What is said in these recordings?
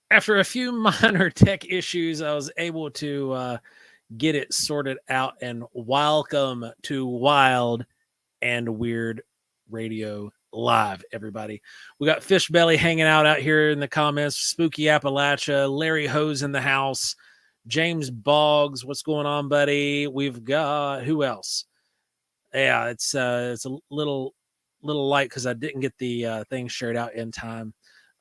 After a few minor tech issues, I was able to get it sorted out. And welcome to Wild and Weird Radio Live, everybody. We got Fish Belly hanging out here in the comments. Spooky Appalachia, Larry Hose in the house, James Boggs. What's going on, buddy? We've got who else? Yeah, it's a little light because I didn't get the thing shared out in time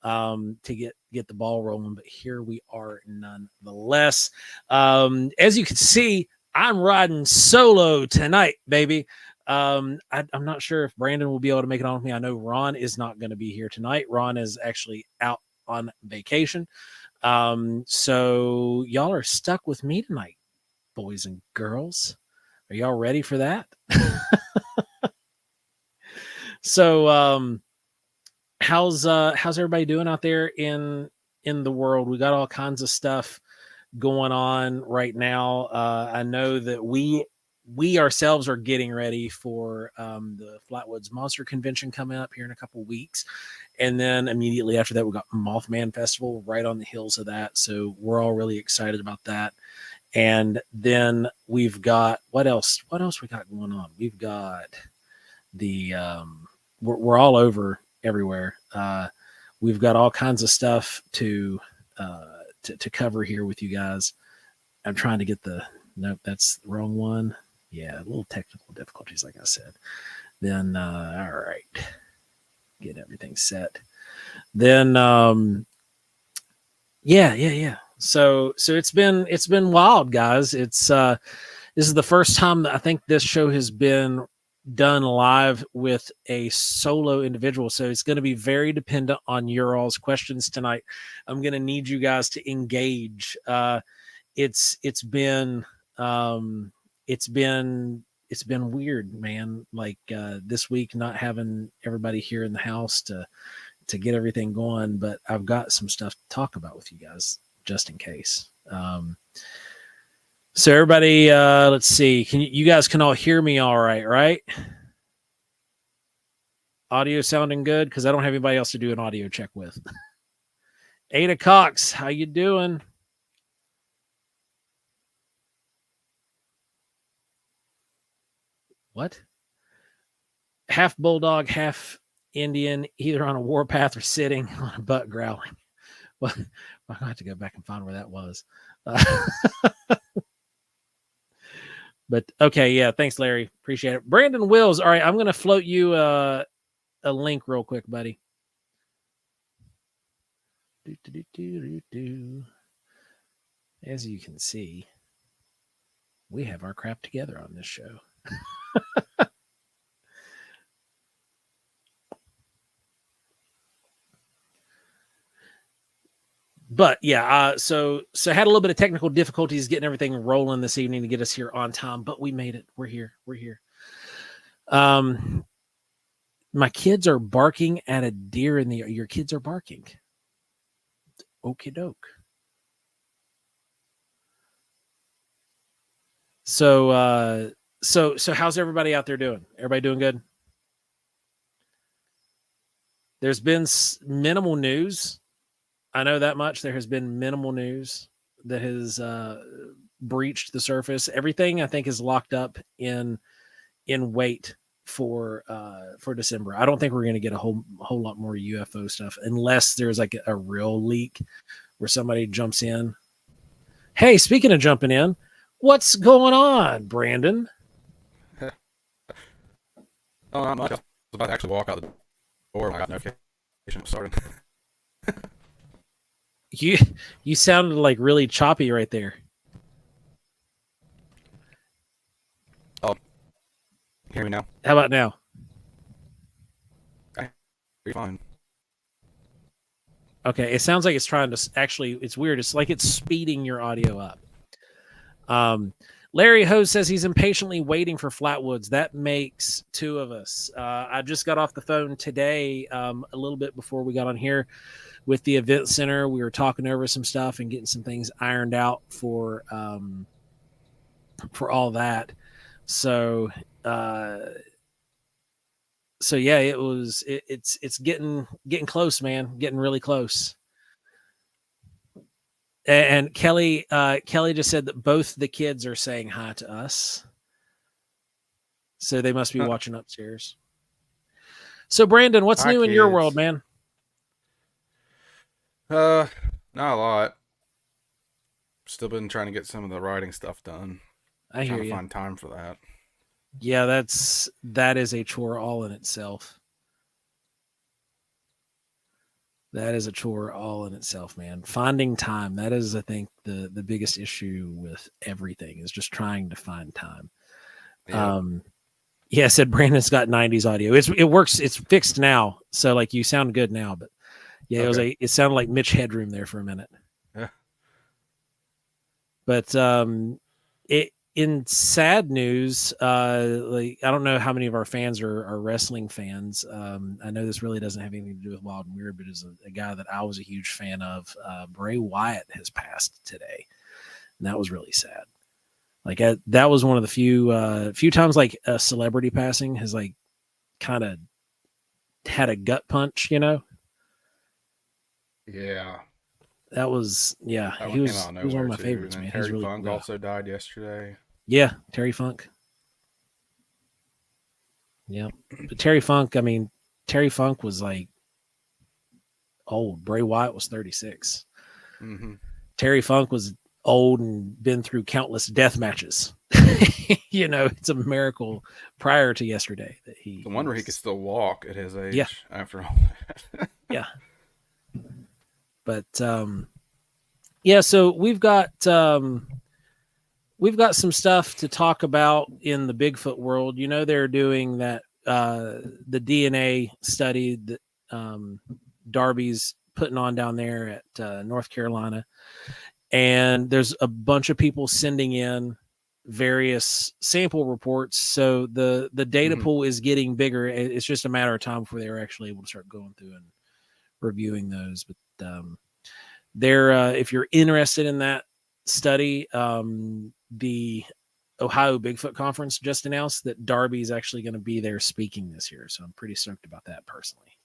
to get the ball rolling, but here we are nonetheless. As you can see, I'm riding solo tonight, baby. I'm not sure if Brandon will be able to make it on with me. I know Ron is not going to be here tonight. Ron is actually out on vacation. So y'all are stuck with me tonight, boys and girls. Are y'all ready for that? So how's everybody doing out there in the world? We got all kinds of stuff going on right now. I know that we ourselves are getting ready for the Flatwoods Monster Convention coming up here in a couple weeks, and then immediately after that we got Mothman Festival right on the heels of that. So we're all really excited about that. And then we've got what else we got going on? We've got the we're all over everywhere. We've got all kinds of stuff to cover here with you guys. I'm trying to get nope, that's the wrong one. Yeah, a little technical difficulties, like I said. Then all right, get everything set. Then yeah. So it's been wild, guys. It's this is the first time that I think this show has been done live with a solo individual, so it's going to be very dependent on your all's questions tonight. I'm going to need you guys to engage. It's been weird, man. Like this week, not having everybody here in the house to get everything going, but I've got some stuff to talk about with you guys just in case. So everybody, let's see. You guys can all hear me all right? Audio sounding good? Because I don't have anybody else to do an audio check with. Ada Cox, how you doing? What? Half bulldog, half Indian, either on a warpath or sitting on a butt growling. Well, I'm going to have to go back and find where that was. But okay, yeah, thanks, Larry. Appreciate it. Brandon Wills, all right, I'm going to float you a link real quick, buddy. As you can see, we have our crap together on this show. But yeah, so had a little bit of technical difficulties getting everything rolling this evening to get us here on time, but we made it. We're here. My kids are barking at a deer in the yard. Your kids are barking. Okie doke. So how's everybody out there doing? Everybody doing good? There's been minimal news. I know that much. There has been minimal news that has breached the surface. Everything I think is locked up in wait for December. I don't think we're going to get a whole lot more UFO stuff unless there's like a real leak where somebody jumps in. Hey, speaking of jumping in, what's going on, Brandon? Oh, not much. I was about to actually walk out the door when I got notification was starting. You sounded like really choppy right there. Oh, hear me now? How about now? Okay, you're fine. Okay, it sounds like it's trying to actually. It's weird. It's like it's speeding your audio up. Larry Hose says he's impatiently waiting for Flatwoods. That makes two of us. I just got off the phone today, a little bit before we got on here, with the event center. We were talking over some stuff and getting some things ironed out for all that. So yeah, it's getting close, man. Getting really close. And Kelly just said that both the kids are saying hi to us. So they must be watching upstairs. So Brandon, what's Hi, new in your kids. world, man? Not a lot. Still been trying to get some of the writing stuff done. I hear Trying to you. find time for that. Yeah, that is a chore all in itself. That is a chore all in itself, man. Finding time, that is, I think, the biggest issue with everything is just trying to find time. Yeah. Yeah, I said Brandon's got 90s audio. It works, it's fixed now. So like you sound good now, but yeah, Okay. it sounded like Mitch Hedrum there for a minute. Yeah. But it in sad news, like I don't know how many of our fans are wrestling fans. I know this really doesn't have anything to do with Wild and Weird, but is a guy that I was a huge fan of. Bray Wyatt has passed today, and that was really sad. Like that was one of the few times like a celebrity passing has like kind of had a gut punch, you know. Yeah. That was That one came out of he was one of nowhere my too. And favorites, then man. He's Terry really cool Funk guy. also died yesterday. Yeah, Terry Funk. Yeah, but Terry Funk. I mean, Terry Funk was like old. Bray Wyatt was 36. Mm-hmm. Terry Funk was old and been through countless death matches. You know, it's a miracle prior to yesterday that No wonder he could still walk at his age. Yeah. After all that. Yeah. But yeah, so we've got some stuff to talk about in the Bigfoot world. You know, they're doing that the DNA study that Darby's putting on down there at North Carolina, and there's a bunch of people sending in various sample reports. So the data pool is getting bigger. It's just a matter of time before they're actually able to start going through and reviewing those. But they're if you're interested in that study, the Ohio Bigfoot Conference just announced that Darby is actually going to be there speaking this year. So I'm pretty stoked about that personally.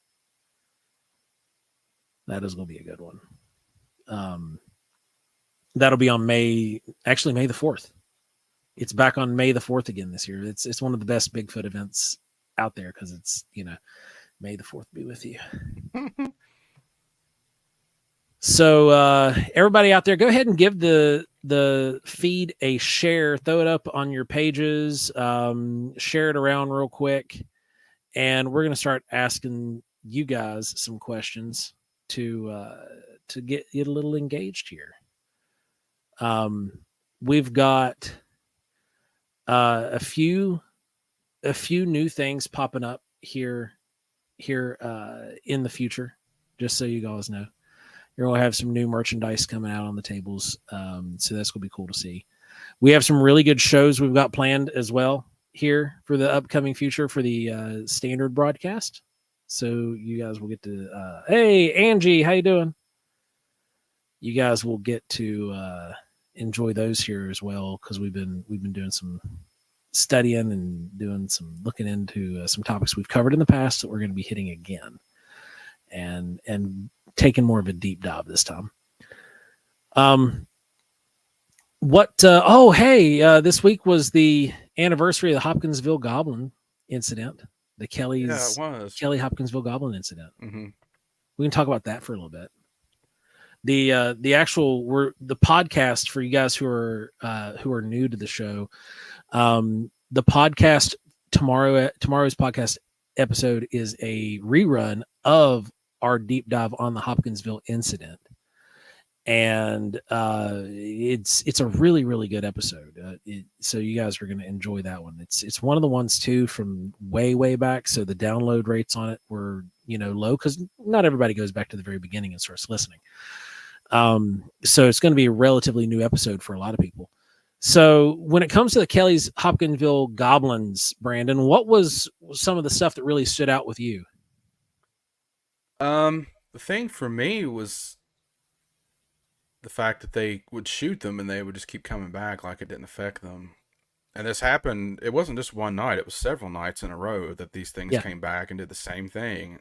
That is going to be a good one. That'll be on May the 4th. It's back on May the 4th again this year. It's one of the best Bigfoot events out there because it's, you know, May the 4th be with you. So everybody out there, go ahead and give the feed a share. Throw it up on your pages. Share it around real quick, and we're gonna start asking you guys some questions to get a little engaged here. We've got a few new things popping up here in the future, just so you guys know. You're going to have some new merchandise coming out on the tables. So that's going to be cool to see. We have some really good shows we've got planned as well here for the upcoming future for the standard broadcast. So you guys will get to, hey, Angie, how you doing? You guys will get to enjoy those here as well, because we've been doing some studying and doing some looking into some topics we've covered in the past that we're going to be hitting again. And taking more of a deep dive this time. This week was the anniversary of the Hopkinsville Goblin incident, the Kelly Hopkinsville Goblin incident. Mm-hmm. We can talk about that for a little bit. The podcast for you guys who are new to the show. The podcast tomorrow's podcast episode is a rerun of our deep dive on the Hopkinsville incident, and it's a really, really good episode. So you guys are going to enjoy that one. It's one of the ones too from way back, so the download rates on it were low because not everybody goes back to the very beginning and starts listening. So it's going to be a relatively new episode for a lot of people. So when it comes to the Kelly's Hopkinsville Goblins, Brandon, what was some of the stuff that really stood out with you? The thing for me was the fact that they would shoot them and they would just keep coming back like it didn't affect them. And this happened, it wasn't just one night, it was several nights in a row that these things came back and did the same thing.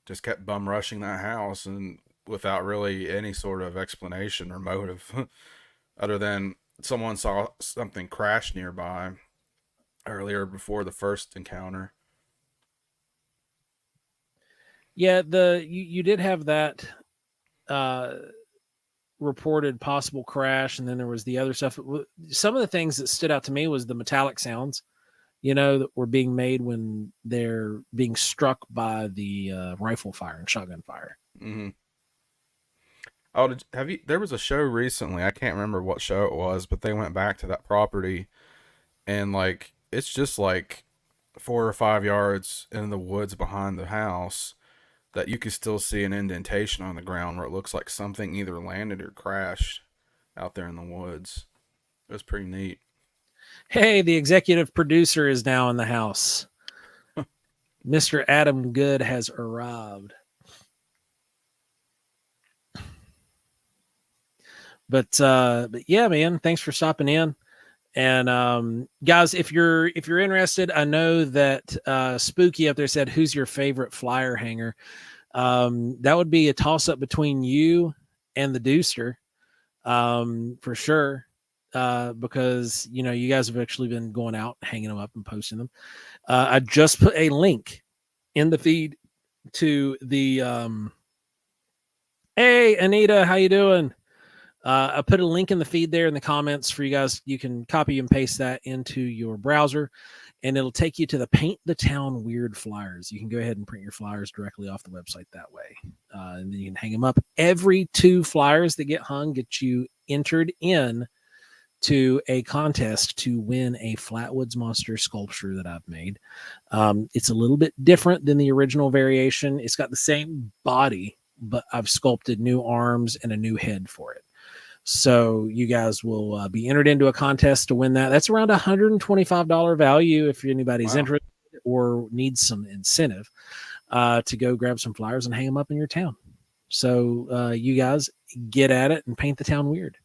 Just kept bum rushing that house, and without really any sort of explanation or motive, other than someone saw something crash nearby earlier before the first encounter. Yeah, you did have that uh, reported possible crash, and then there was the other stuff. Some of the things that stood out to me was the metallic sounds, that were being made when they're being struck by the rifle fire and shotgun fire. Mm-hmm. Oh, have you? There was a show recently. I can't remember what show it was, but they went back to that property, and like it's just like 4 or 5 yards in the woods behind the house that you can still see an indentation on the ground where it looks like something either landed or crashed out there in the woods. It was pretty neat. Hey, the executive producer is now in the house. Mr. Adam Good has arrived. But yeah, man, thanks for stopping in. And guys, if you're interested, I know that Spooky up there said, "Who's your favorite flyer hanger?" That would be a toss up between you and the Deucer, for sure. Because you guys have actually been going out, hanging them up, and posting them. I just put a link in the feed to the. Hey, Anita, how you doing? I put a link in the feed there in the comments for you guys. You can copy and paste that into your browser, and it'll take you to the Paint the Town Weird flyers. You can go ahead and print your flyers directly off the website that way, and then you can hang them up. Every 2 flyers that get hung get you entered in to a contest to win a Flatwoods Monster sculpture that I've made. It's a little bit different than the original variation. It's got the same body, but I've sculpted new arms and a new head for it. So you guys will be entered into a contest to win that. That's around $125 value if anybody's interested or needs some incentive to go grab some flyers and hang them up in your town. So you guys get at it and paint the town weird.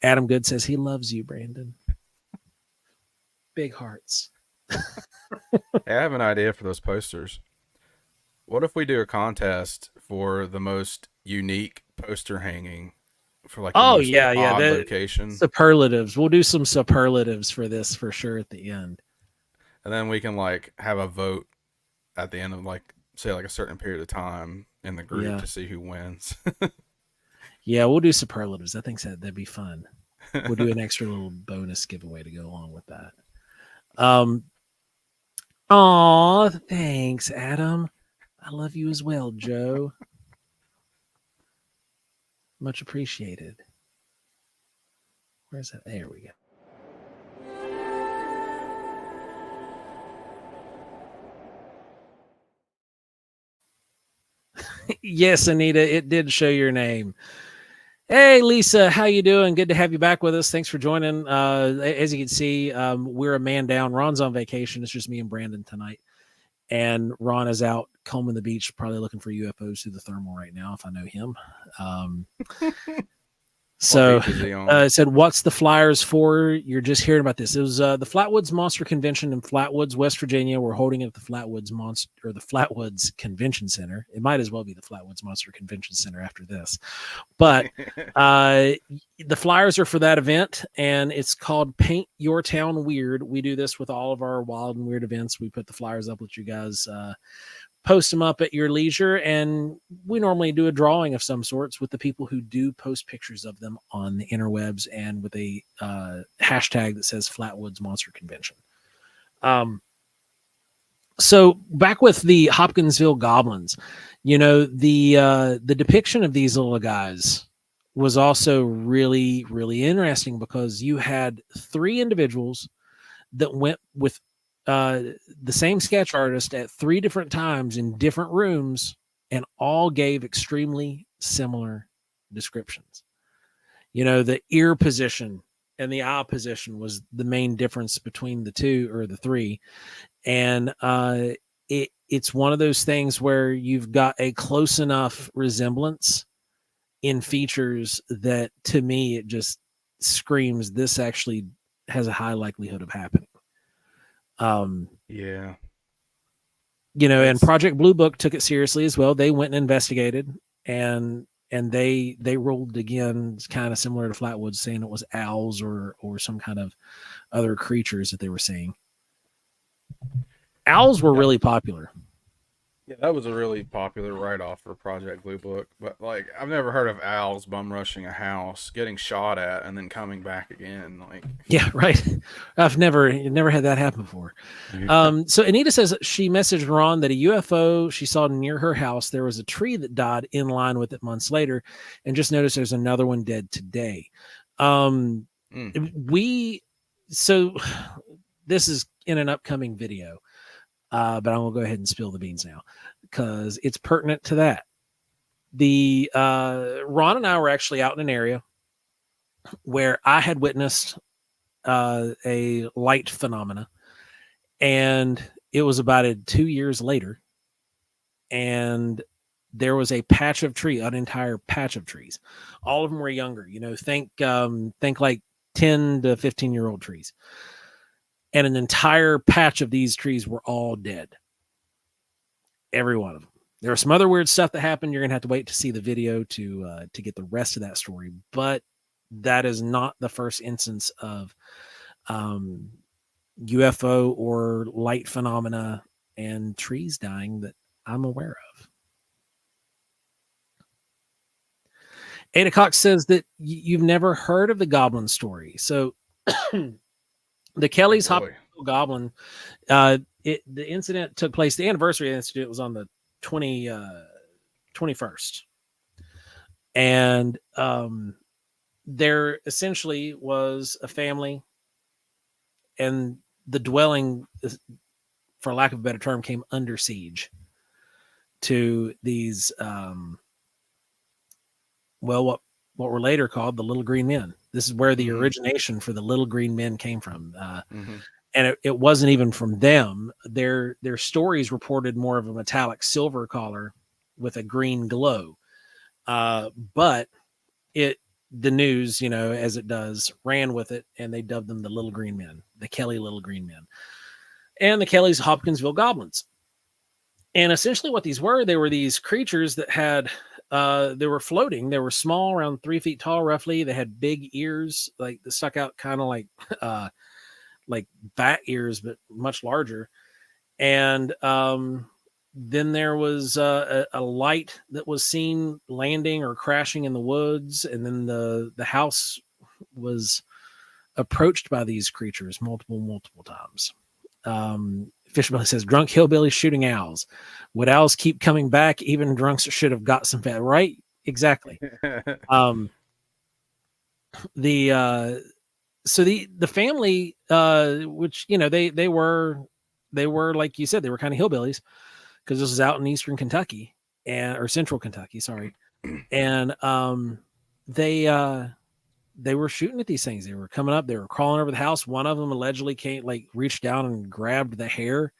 Adam Good says he loves you, Brandon. Big hearts. Hey, I have an idea for those posters. What if we do a contest for the most unique poster hanging for like odd location? Superlatives. We'll do some superlatives for this for sure at the end. And then we can like have a vote at the end of like say like a certain period of time in the group to see who wins. Yeah, we'll do superlatives. I think that'd be fun. We'll do an extra little bonus giveaway to go along with that. Aw, thanks, Adam. I love you as well, Joe. Much appreciated. Where's that? There we go. Yes, Anita, it did show your name. Hey, Lisa, how you doing? Good to have you back with us. Thanks for joining. As you can see, we're a man down. Ron's on vacation. It's just me and Brandon tonight. And Ron is out combing the beach, probably looking for UFOs through the thermal right now, if I know him. So it said, what's the flyers for? You're just hearing about this. It was the Flatwoods Monster Convention in Flatwoods, West Virginia. We're holding it at the Flatwoods Convention Center. It might as well be the Flatwoods Monster Convention Center after this. But the flyers are for that event, and it's called Paint Your Town Weird. We do this with all of our wild and weird events. We put the flyers up, let you guys post them up at your leisure, and we normally do a drawing of some sorts with the people who do post pictures of them on the interwebs and with a hashtag that says Flatwoods Monster Convention. So back with the Hopkinsville Goblins, the depiction of these little guys was also really, really interesting because you had 3 individuals that went with the same sketch artist at 3 different times in different rooms, and all gave extremely similar descriptions. The ear position and the eye position was the main difference between the 2 or the 3. And it's one of those things where you've got a close enough resemblance in features that, to me, it just screams this actually has a high likelihood of happening. And Project Blue Book took it seriously as well. They went and investigated, and they ruled again, kind of similar to Flatwoods, saying it was owls or some kind of other creatures that they were seeing. Owls were Yeah, really popular. yeah, that was a really popular write-off for Project Blue Book. But like, I've never heard of owls bum rushing a house, getting shot at, and then coming back again. Like, Yeah, right. I've never had that happen before. So Anita says she messaged Ron that a UFO she saw near her house. There was a tree that died in line with it months later, and just noticed there's another one dead today. Um, mm, we so this is in an upcoming video, but I'm gonna go ahead and spill the beans now because it's pertinent to that. The Ron and I were actually out in an area where I had witnessed a light phenomena, and it was about 2 years later, and there was a patch of tree, an entire patch of trees. All of them were younger, think like 10 to 15-year-old trees, and an entire patch of these trees were all dead, every one of them. There was some other weird stuff that happened. You're gonna have to wait to see the video to get the rest of that story, but that is not the first instance of um, UFO or light phenomena and trees dying that I'm aware of. Ada Cox says that you've never heard of the goblin story. So the oh Kelly's boy. Hopkins Goblin, the incident took place, the anniversary of the incident was on the 21st. And there essentially was a family, and the dwelling, for lack of a better term, came under siege to these what were later called the Little Green Men. This is where the origination for the Little Green Men came from. And it wasn't even from them. Their stories reported more of a metallic silver color with a green glow. But the news, as it does, ran with it, and they dubbed them the Little Green Men, the Kelly Little Green Men, and the Kelly's Hopkinsville Goblins. And essentially what these were, they were these creatures that had, they were floating. They were small, around 3 feet tall, roughly. They had big ears, like that stuck out kind of like bat ears, but much larger. And then there was a light that was seen landing or crashing in the woods. And then the house was approached by these creatures multiple times. Fishbelly says, drunk hillbillies shooting owls. Would owls keep coming back? Even drunks should have got some fat. Right? Exactly. So the family, which, they were like you said, they were kind of hillbillies, because this was out in eastern Kentucky or central Kentucky, sorry. And they were shooting at these things. They were coming up, they were crawling over the house. One of them allegedly reached down and grabbed the hair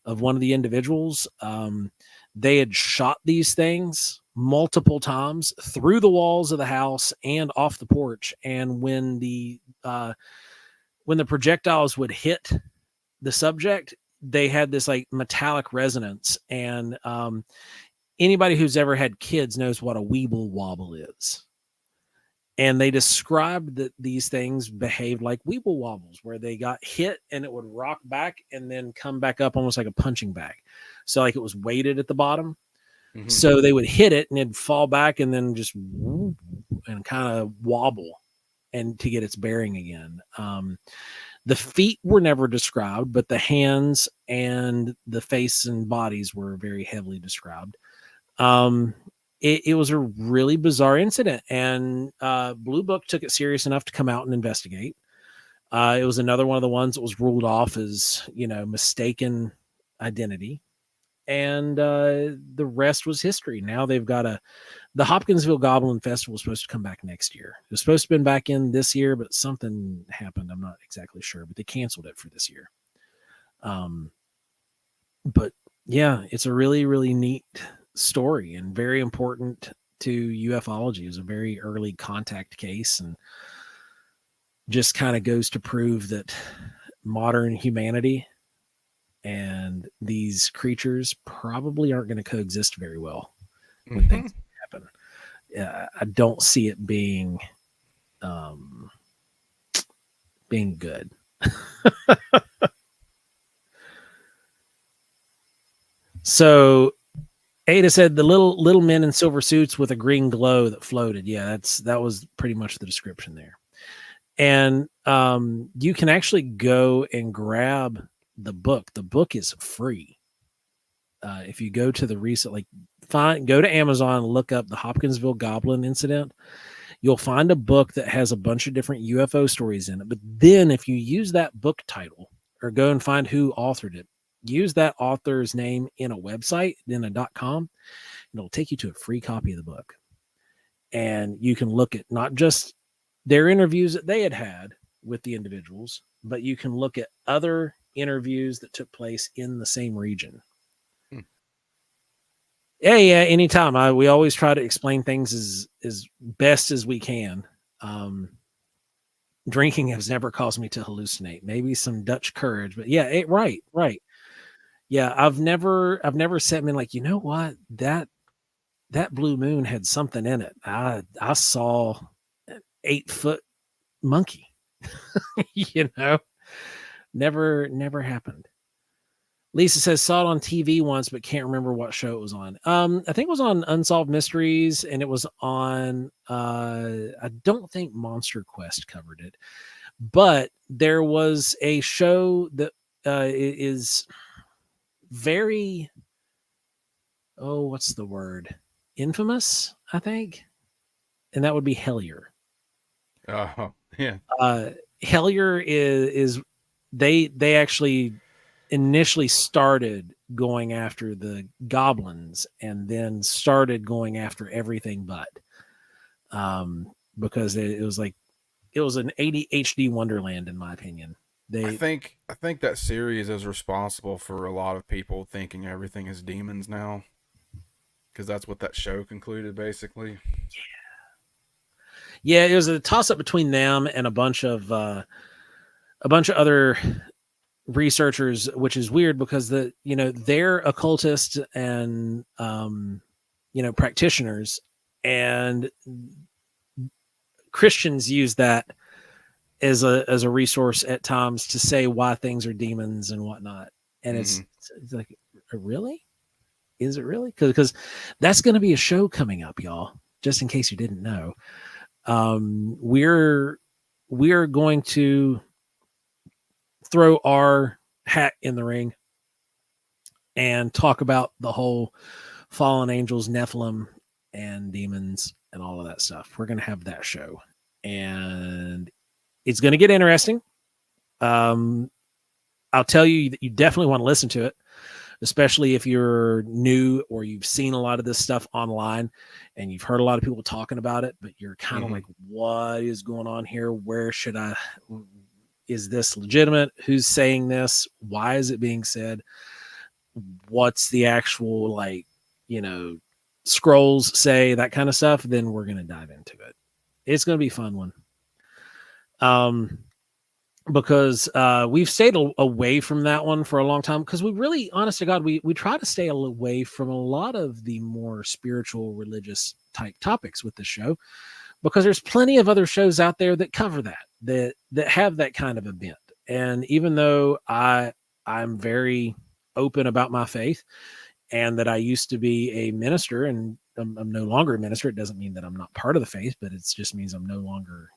of one of the individuals. They had shot these things multiple times through the walls of the house and off the porch. And when the projectiles would hit the subject, they had this like metallic resonance. And anybody who's ever had kids knows what a weeble wobble is. And they described that these things behaved like weeble wobbles, where they got hit and it would rock back and then come back up almost like a punching bag. So like it was weighted at the bottom. So they would hit it and it'd fall back and then just and kind of wobble and to get its bearing again. The feet were never described, but the hands and the face and bodies were very heavily described. It was a really bizarre incident, and Blue Book took it serious enough to come out and investigate. It was another one of the ones that was ruled off as, mistaken identity. And the rest was history. Now they've got the Hopkinsville Goblin Festival was supposed to come back next year. It was supposed to have been back in this year, but something happened. I'm not exactly sure, but they canceled it for this year. But yeah, it's a really, really neat story and very important to ufology. It was a very early contact case, and just kind of goes to prove that modern humanity and these creatures probably aren't going to coexist very well when things happen happen. I don't see it being good. So Ada said the little men in silver suits with a green glow that floated. Yeah, that was pretty much the description there. And you can actually go and grab the book. The book is free. If you go to the recent, go to Amazon, look up the Hopkinsville Goblin incident. You'll find a book that has a bunch of different UFO stories in it. But then if you use that book title or go and find who authored it, use that author's name in a website, in a .com, and it'll take you to a free copy of the book. And you can look at not just their interviews that they had with the individuals, but you can look at other interviews that took place in the same region. Yeah, anytime. We always try to explain things as best as we can. Drinking has never caused me to hallucinate. Maybe some Dutch courage, but yeah, right. Yeah, I've never sat in like, you know what, that blue moon had something in it. I saw an 8-foot monkey. Never happened. Lisa says saw it on TV once, but can't remember what show it was on. I think it was on Unsolved Mysteries, and it was on. I don't think Monster Quest covered it, but there was a show that is very. Oh, what's the word? Infamous, I think, and that would be Hellier. Oh, yeah. Hellier is they actually initially started going after the goblins and then started going after everything but because it was an ADHD wonderland, in my opinion. I think that series is responsible for a lot of people thinking everything is demons now, because that's what that show concluded, basically. Yeah, it was a toss up between them and a bunch of other researchers, which is weird because they're occultists and practitioners, and Christians use that as a resource at times to say why things are demons and whatnot. And it's like, really? Is it really? Because that's going to be a show coming up, y'all, just in case you didn't know. We're going to throw our hat in the ring and talk about the whole fallen angels, Nephilim, and demons and all of that stuff. We're going to have that show, and it's going to get interesting. I'll tell you that you definitely want to listen to it, especially if you're new or you've seen a lot of this stuff online and you've heard a lot of people talking about it, but you're kind of like, what is going on here? Where should I... Is this legitimate? Who's saying this? Why is it being said? What's the actual, scrolls say, that kind of stuff? Then we're going to dive into it. It's going to be a fun one. Because we've stayed away from that one for a long time, because we really, honest to God, we try to stay away from a lot of the more spiritual, religious type topics with the show, because there's plenty of other shows out there that cover that have that kind of a bent. And even though I'm very open about my faith, and that I used to be a minister, and I'm no longer a minister, it doesn't mean that I'm not part of the faith, but it just means I'm no longer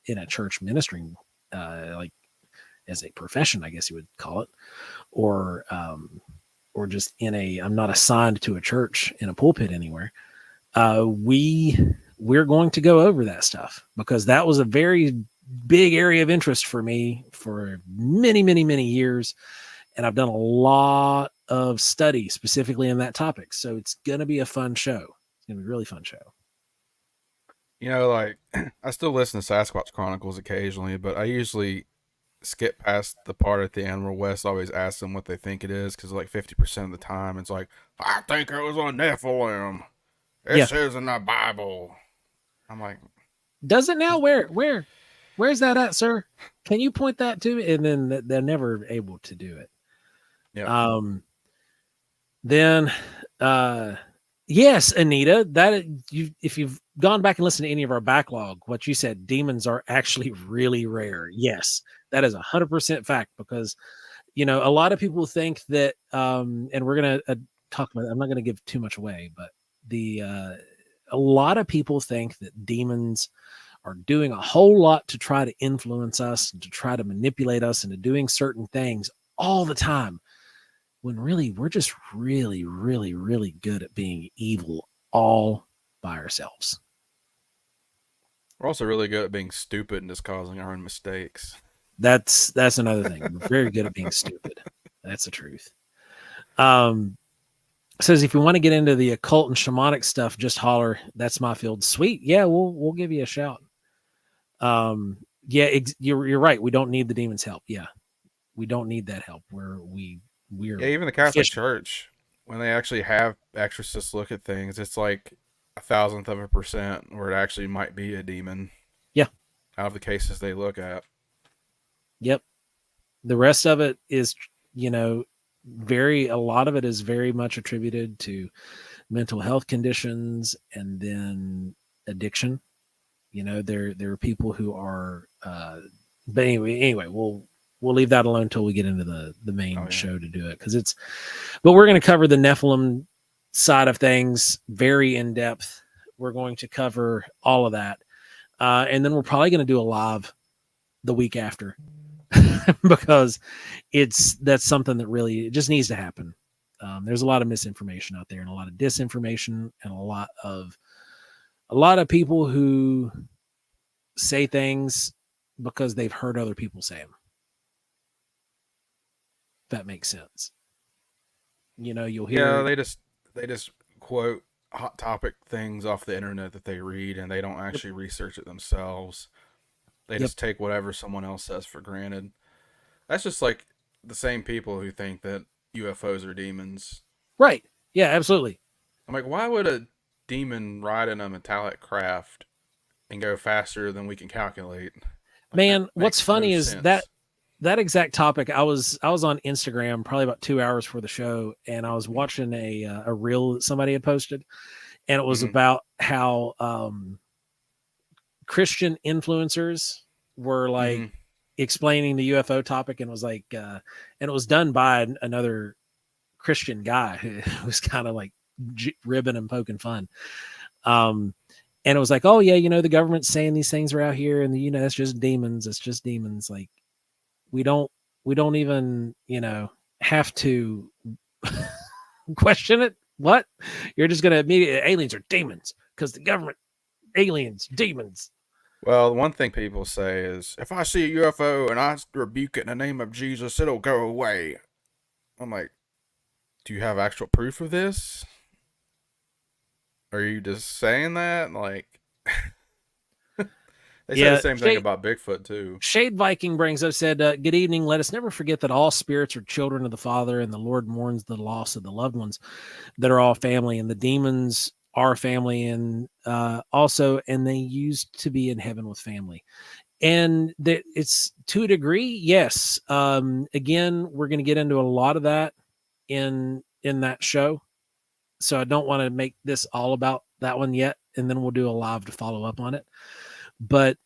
in a church ministering as a profession, I guess you would call it, or just I'm not assigned to a church in a pulpit anywhere. We're going to go over that stuff, because that was a very big area of interest for me for many, many, many years. And I've done a lot of study specifically in that topic. So it's going to be a fun show. It's going to be a really fun show. I still listen to Sasquatch Chronicles occasionally, but I usually skip past the part at the end where Wes always asks them what they think it is, because 50% of the time it's like, I think it was a Nephilim. It says in the Bible. I'm like, does it now? Where's that at, sir? Can you point that to me? And then they're never able to do it. Yeah. Then Yes, Anita, if you've gone back and listened to any of our backlog, what you said, demons are actually really rare. Yes, that is 100% fact, because a lot of people think that, and we're gonna talk about. I'm not gonna give too much away, but the a lot of people think that demons are doing a whole lot to try to influence us and to try to manipulate us into doing certain things all the time, when really we're just really, really, really good at being evil all by ourselves. We're also really good at being stupid and just causing our own mistakes. That's another thing. We're very good at being stupid. That's the truth. Says if you want to get into the occult and shamanic stuff, just holler. That's my field. Sweet. Yeah, we'll give you a shout. Yeah, you're right. We don't need the demons' help. Yeah, we don't need that help. We're Yeah, even the Catholic efficient. Church, when they actually have exorcists look at things, it's like 1,000th% where it actually might be a demon. Yeah. Out of the cases they look at. Yep. The rest of it is, a lot of it is very much attributed to mental health conditions and then addiction. There are people who are, but anyway, we'll leave that alone until we get into the main show to do it. But we're going to cover the Nephilim side of things very in depth. We're going to cover all of that. And then we're probably going to do a live the week after because that's something that really just needs to happen. There's a lot of misinformation out there and a lot of disinformation and a lot of people who say things because they've heard other people say them. If that makes sense. You'll hear. Yeah, they just quote hot topic things off the internet that they read, and they don't actually research it themselves. They just take whatever someone else says for granted. That's just like the same people who think that UFOs are demons. Right. Yeah, absolutely. I'm like, why would a demon ride in a metallic craft and go faster than we can calculate? Man, what's funny is that exact topic. I was on Instagram probably about 2 hours for the show, and I was watching a reel that somebody had posted, and it was about how Christian influencers were like explaining the UFO topic, and was like, and it was done by another Christian guy who was kind of like ribbing and poking fun. And it was like, oh yeah, the government's saying these things are out here, and that's just demons. It's just demons. Like we don't even, have to question it. What? You're just going to immediately, aliens are demons because the government, aliens, demons. Well, one thing people say is, if I see a UFO and I rebuke it in the name of Jesus, it'll go away. I'm like, do you have actual proof of this? Are you just saying that? Like, they say the same thing about Bigfoot too. Shade Viking brings up, said, good evening. Let us never forget that all spirits are children of the Father, and the Lord mourns the loss of the loved ones that are all family, and the demons are family, and also, and they used to be in heaven with family. And that it's to a degree, yes. Again, we're going to get into a lot of that in that show. So I don't want to make this all about that one yet. And then we'll do a live to follow up on it. But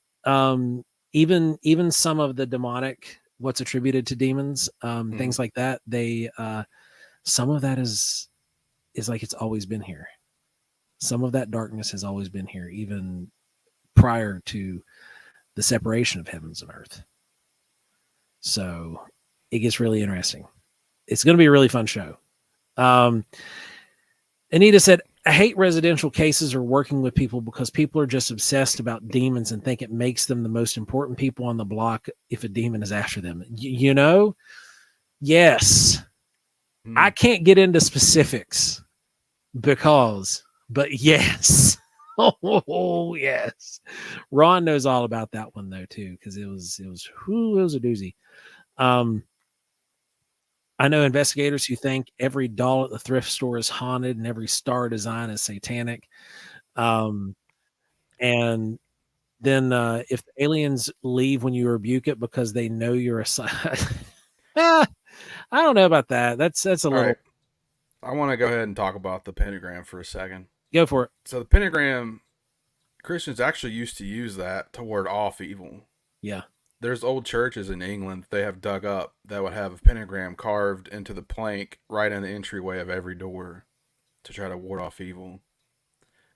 even some of the demonic, what's attributed to demons, things like that, they some of that is like it's always been here. Some of that darkness has always been here, even prior to the separation of heavens and earth. So it gets really interesting. It's going to be a really fun show. Anita said, I hate residential cases or working with people because people are just obsessed about demons and think it makes them the most important people on the block if a demon is after them. Yes. I can't get into specifics but yes. Oh, yes. Ron knows all about that one though too, because it was a doozy. I know investigators who think every doll at the thrift store is haunted and every star design is satanic. And then if the aliens leave when you rebuke it because they know you're a I don't know about that. That's a little. Right. I want to go ahead and talk about the pentagram for a second. Go for it. So the pentagram, Christians actually used to use that to ward off evil. Yeah. There's old churches in England they have dug up that would have a pentagram carved into the plank right in the entryway of every door to try to ward off evil.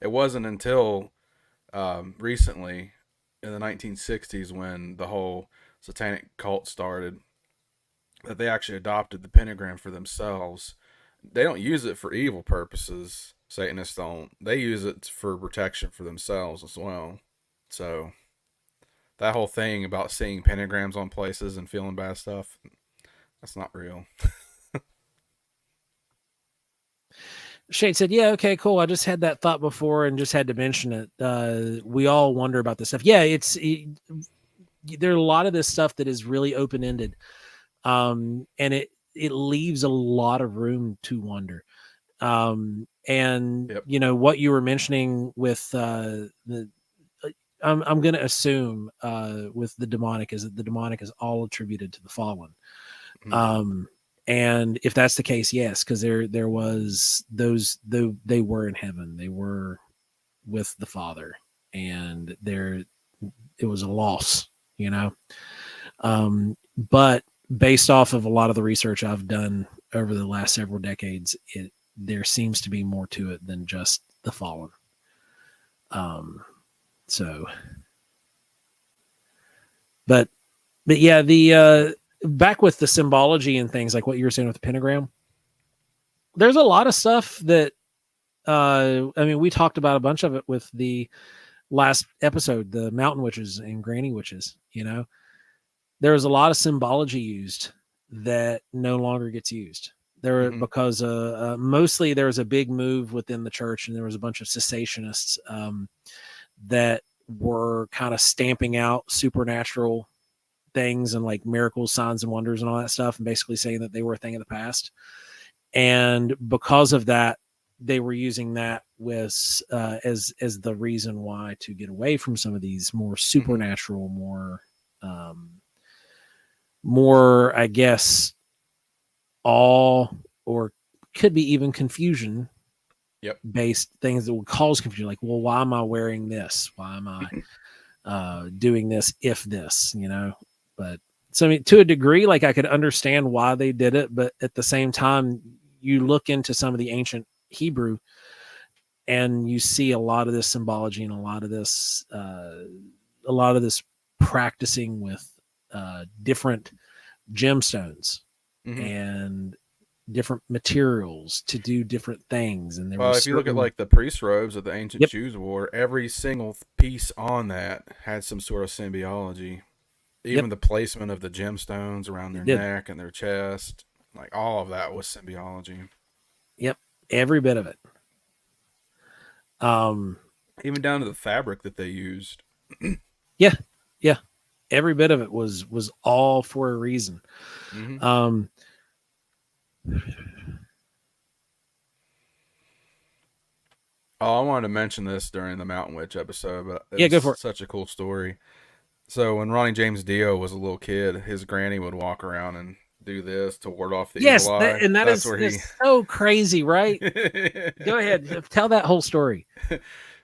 It wasn't until recently in the 1960s when the whole satanic cult started that they actually adopted the pentagram for themselves. They don't use it for evil purposes. Satanists don't. They use it for protection for themselves as well. So that whole thing about seeing pentagrams on places and feeling bad stuff, that's not real. Shane said, yeah, okay, cool. I just had that thought before and just had to mention it. We all wonder about this stuff. Yeah, there are a lot of this stuff that is really open-ended. And it leaves a lot of room to wonder. And Yep. you know what you were mentioning with I'm going to assume with the demonic is that the demonic is all attributed to the fallen. Mm-hmm. And if that's the case, yes, because there was those, though they were in heaven, they were with the Father, and it was a loss, you know. But based off of a lot of the research I've done over the last several decades, there seems to be more to it than just the fallen. So, but yeah, the back with the symbology and things like what you were saying with the pentagram, there's a lot of stuff that I mean, we talked about a bunch of it with the last episode, the mountain witches and granny witches. You know, there was a lot of symbology used that no longer gets used there because mostly there was a big move within the church, and there was a bunch of cessationists that were kind of stamping out supernatural things and like miracles, signs, and wonders and all that stuff, and basically saying that they were a thing of the past. And because of that, they were using that with as the reason why to get away from some of these more supernatural, more I guess awe, or could be even confusion based things that would cause confusion, like, well, why am I wearing this? Why am I doing this if this, you know? But so I mean, to a degree, like I could understand why they did it, but at the same time, you look into some of the ancient Hebrew and you see a lot of this symbology and a lot of this practicing with different gemstones and different materials to do different things. And there was if you look at like the priest robes that the ancient Jews wore, every single piece on that had some sort of symbology. Even the placement of the gemstones around their neck and their chest, like all of that was symbology. Yep, every bit of it. Even down to the fabric that they used. Yeah, every bit of it was all for a reason. I wanted to mention this during the Mountain Witch episode, but go for it. Such a cool story. So when Ronnie James Dio was a little kid, his granny would walk around and do this to ward off the evil eye. And that's where is so crazy, right? Go ahead, tell that whole story.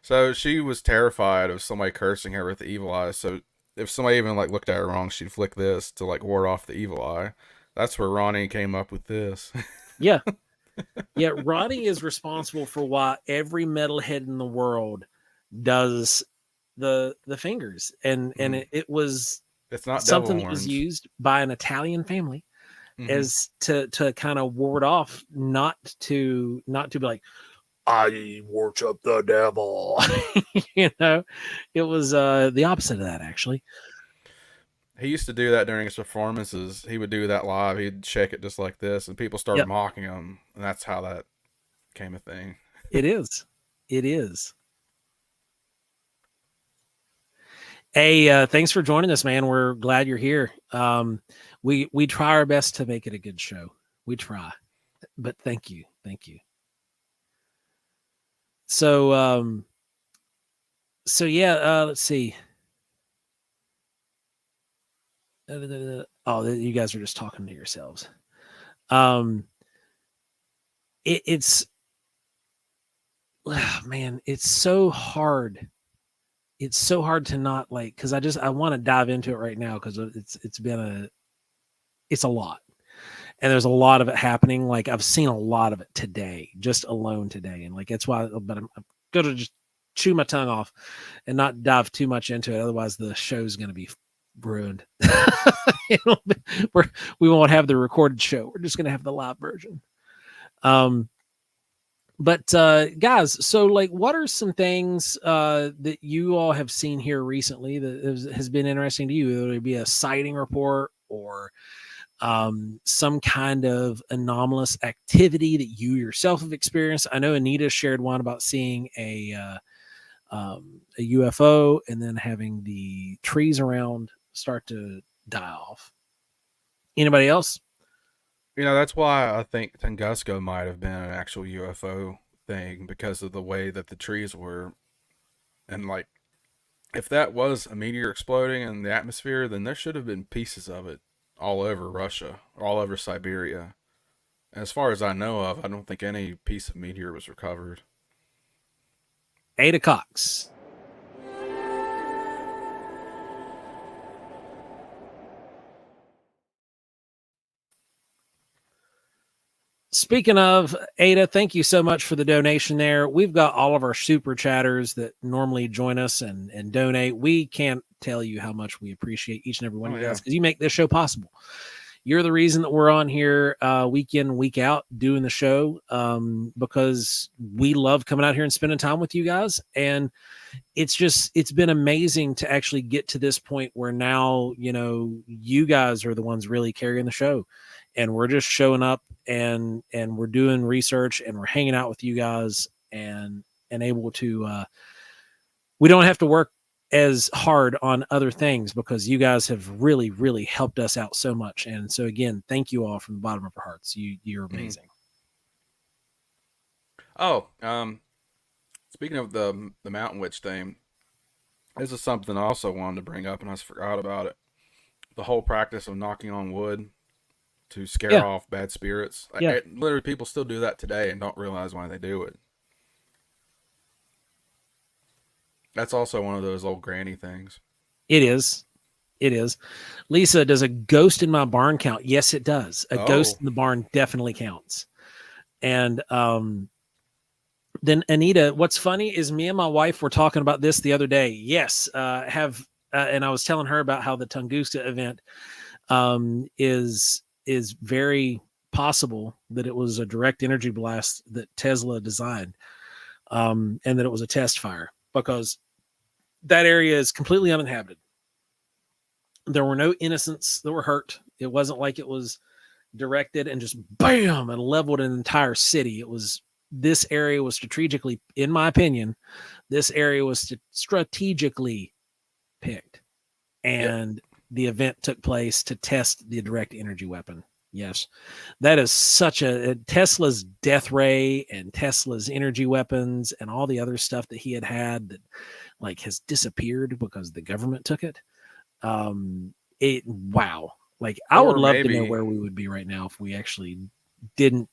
So she was terrified of somebody cursing her with the evil eye. So if somebody even like looked at her wrong, she'd flick this to like ward off the evil eye. That's where Ronnie came up with this. Yeah. Ronnie is responsible for why every metalhead in the world does the fingers, and it was, it's not something that was used by an Italian family as to kind of ward off, not to be like, I worship the devil. You know, it was the opposite of that, actually. He used to do that during his performances. He would do that live. He'd shake it just like this, and people started mocking him, and that's how that became a thing. It is. Hey, thanks for joining us, man. We're glad you're here. We try our best to make it a good show. We try, but thank you. So, let's see. Oh, you guys are just talking to yourselves. it's man, it's so hard. It's so hard to not like, because I want to dive into it right now because it's a lot. And there's a lot of it happening. Like I've seen a lot of it today, just alone today. And like, that's why, but I'm going to just chew my tongue off and not dive too much into it. Otherwise the show's going to be ruined. We won't have the recorded show. We're just going to have the live version. But guys, so like, what are some things that you all have seen here recently that has been interesting to you? Whether it be a sighting report or some kind of anomalous activity that you yourself have experienced. I know Anita shared one about seeing a UFO and then having the trees around start to die off. Anybody else? That's why I think Tunguska might have been an actual UFO thing because of the way that the trees were. And like, if that was a meteor exploding in the atmosphere, then there should have been pieces of it all over Russia, all over Siberia. As far as I know of, I don't think any piece of meteor was recovered. Ada Cox. Speaking of Ada, thank you so much for the donation there. We've got all of our super chatters that normally join us and donate. We can't tell you how much we appreciate each and every one of you guys because you make this show possible. You're the reason that we're on here week in, week out doing the show because we love coming out here and spending time with you guys. And it's been amazing to actually get to this point where now, you guys are the ones really carrying the show. And we're just showing up and we're doing research and we're hanging out with you guys and able to we don't have to work as hard on other things because you guys have really, really helped us out so much. And so again, thank you all from the bottom of our hearts. You're amazing. Oh, speaking of the Mountain Witch thing, this is something I also wanted to bring up and I forgot about it. The whole practice of knocking on wood to scare off bad spirits. Literally, people still do that today and don't realize why they do it. That's also one of those old granny things. It is. Lisa, does a ghost in my barn count? Yes, it does. A ghost in the barn definitely counts. And then Anita, what's funny is me and my wife were talking about this the other day. Yes, and I was telling her about how the Tunguska event is very possible that it was a direct energy blast that Tesla designed, and that it was a test fire because that area is completely uninhabited. There were no innocents that were hurt. It wasn't like it was directed and just bam and leveled an entire city. This area was strategically, in my opinion, this area was strategically picked, and the event took place to test the direct energy weapon. Yes, that is such a Tesla's death ray and Tesla's energy weapons and all the other stuff that he had that like has disappeared because the government took it. Wow. Like I would love to know where we would be right now if we actually didn't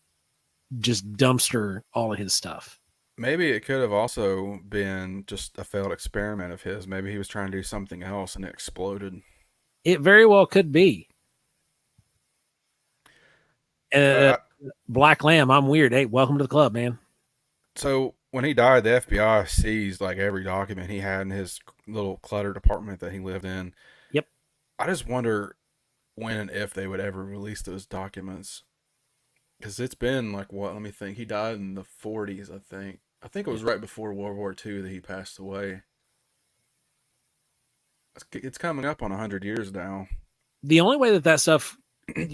just dumpster all of his stuff. Maybe it could have also been just a failed experiment of his. Maybe he was trying to do something else and it exploded. It very well could be. Black Lamb, I'm weird. Hey, welcome to the club, man. So when he died, the FBI seized like every document he had in his little cluttered apartment that he lived in. Yep. I just wonder when and if they would ever release those documents. Because it's been like, what? Let me think. He died in the 40s, I think. I think it was right before World War II that he passed away. It's coming up on 100 years now. The only way that stuff,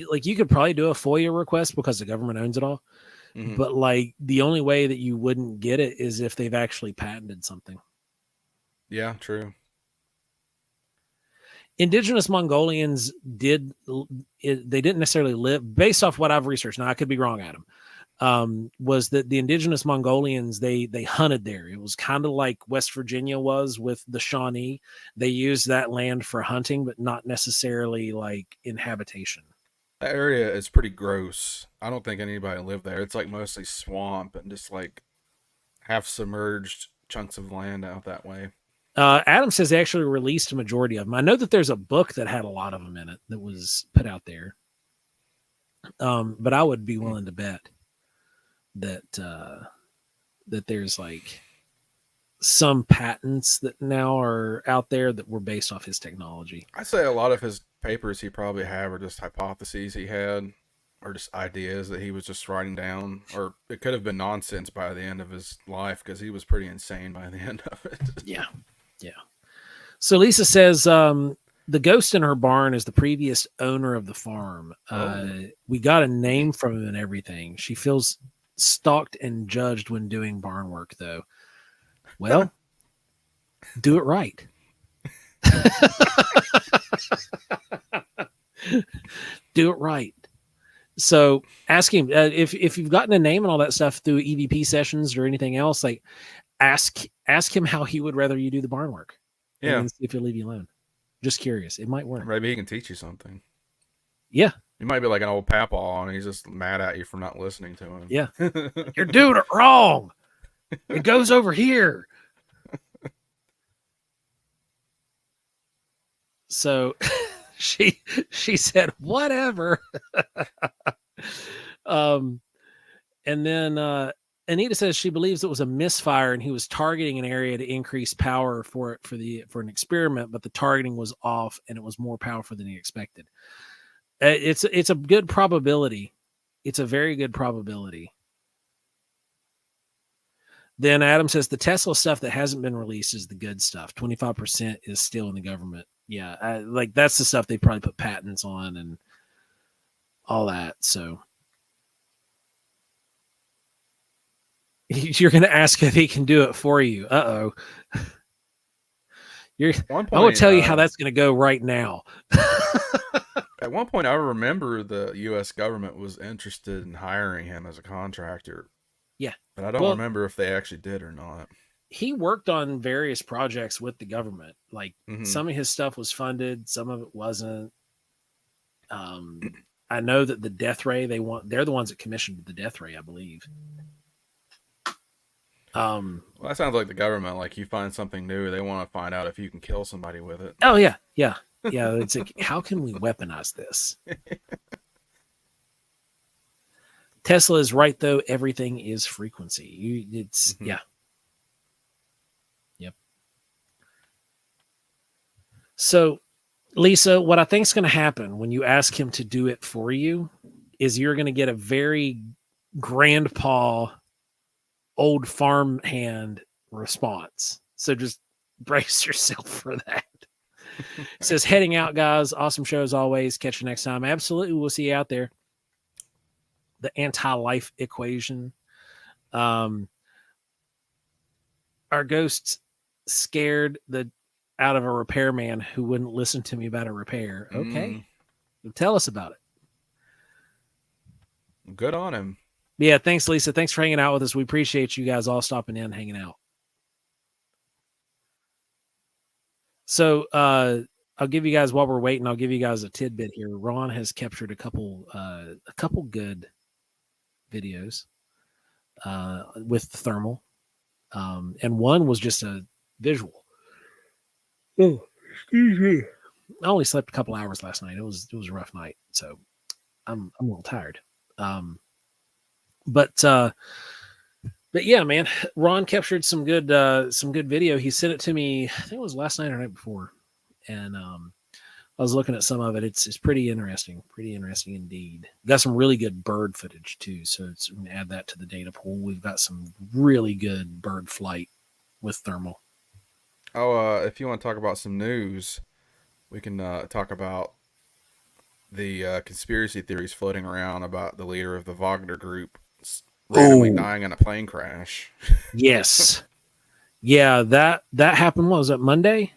like you could probably do a FOIA request because the government owns it all. Mm-hmm. But like the only way that you wouldn't get it is if they've actually patented something. Yeah, true. Indigenous Mongolians they didn't necessarily live, based off what I've researched. Now I could be wrong, Adam. Was that the indigenous Mongolians, they hunted there. It was kind of like West Virginia was with the Shawnee. They used that land for hunting, but not necessarily like in habitation. That area is pretty gross. I don't think anybody lived there. It's like mostly swamp and just like half submerged chunks of land out that way. Adam says they actually released a majority of them. I know that there's a book that had a lot of them in it that was put out there. But I would be willing to bet that that there's like some patents that now are out there that were based off his technology. I say a lot of his papers he probably have are just hypotheses he had, or just ideas that he was just writing down, or it could have been nonsense by the end of his life because he was pretty insane by the end of it. Yeah. So Lisa says the ghost in her barn is the previous owner of the farm. We got a name from him and everything. She feels stalked and judged when doing barn work, though. Well, do it right. Do it right. So ask him if you've gotten a name and all that stuff through EVP sessions or anything else. Like ask him how he would rather you do the barn work. Yeah. And see if he'll leave you alone. Just curious. It might work. Maybe he can teach you something. Yeah. You might be like an old papaw and he's just mad at you for not listening to him. Yeah. You're doing it wrong. It goes over here. So she said, whatever. And then Anita says she believes it was a misfire and he was targeting an area to increase power for an experiment, but the targeting was off and it was more powerful than he expected. It's a good probability. It's a very good probability. Then Adam says the Tesla stuff that hasn't been released is the good stuff. 25% is still in the government. Yeah, like that's the stuff they probably put patents on and all that. So you're going to ask if he can do it for you. Uh-oh. I will tell you how that's going to go right now. At one point, I remember the U.S. government was interested in hiring him as a contractor. Yeah. But I don't remember if they actually did or not. He worked on various projects with the government. Like some of his stuff was funded, some of it wasn't. I know that the death ray they're the ones that commissioned the death ray, I believe. Well, that sounds like the government. Like you find something new, they want to find out if you can kill somebody with it. Oh yeah. It's like, how can we weaponize this? Tesla is right though. Everything is frequency. Yeah. Yep. So, Lisa, what I think is going to happen when you ask him to do it for you is you're going to get a very grandpa, old farmhand response. So just brace yourself for that. It says, heading out, guys. Awesome show as always. Catch you next time. Absolutely. We'll see you out there. The anti-life equation. Our ghosts scared out of a repairman who wouldn't listen to me about a repair. Okay. Tell us about it. Good on him. Yeah, thanks, Lisa. Thanks for hanging out with us. We appreciate you guys all stopping in, hanging out. So I'll give you guys, while we're waiting, I'll give you guys a tidbit here. Ron has captured a couple good videos with thermal. And one was just a visual. Oh, excuse me. I only slept a couple hours last night. It was a rough night, so I'm a little tired. But yeah, man, Ron captured some good video. He sent it to me, I think it was last night or night before. And I was looking at some of it. It's pretty interesting indeed. Got some really good bird footage too. So we can add that to the data pool. We've got some really good bird flight with thermal. Oh, if you want to talk about some news, we can talk about the conspiracy theories floating around about the leader of the Wagner group randomly dying in a plane crash. Yes. Yeah, that happened. What was that, Monday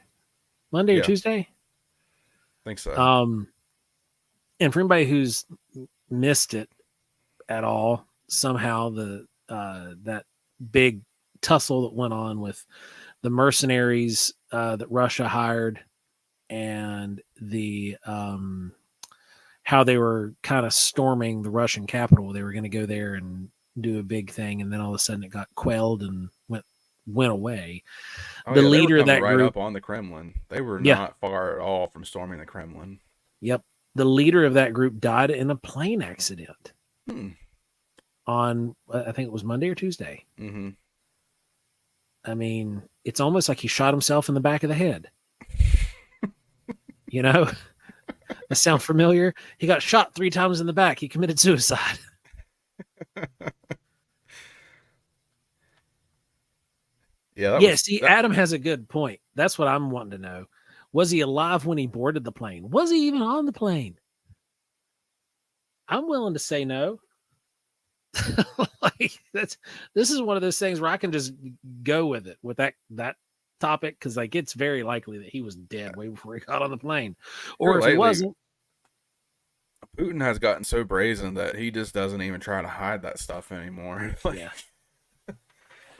or Tuesday? I think so. And for anybody who's missed it at all, somehow that big tussle that went on with the mercenaries that Russia hired and the how they were kind of storming the Russian capital. They were going to go there and do a big thing, and then all of a sudden it got quelled and went away. Oh The yeah, they were leader of coming that right group, up on the Kremlin. They were yeah, not far at all from storming the Kremlin. yep, the leader of that group died in a plane accident on, I think it was Monday or Tuesday. Mm-hmm. I mean, it's almost like he shot himself in the back of the head. You know, that sound familiar? He got shot 3 times in the back. He committed suicide. Yeah, that Yeah, was see, that. Adam has a good point. That's what I'm wanting to know. Was he alive when he boarded the plane? Was he even on the plane? I'm willing to say no. Like this is one of those things where I can just go with it with that topic, because like it's very likely that he was dead way before he got on the plane, Here or if he lately, wasn't. Putin has gotten so brazen that he just doesn't even try to hide that stuff anymore. Like, Yeah,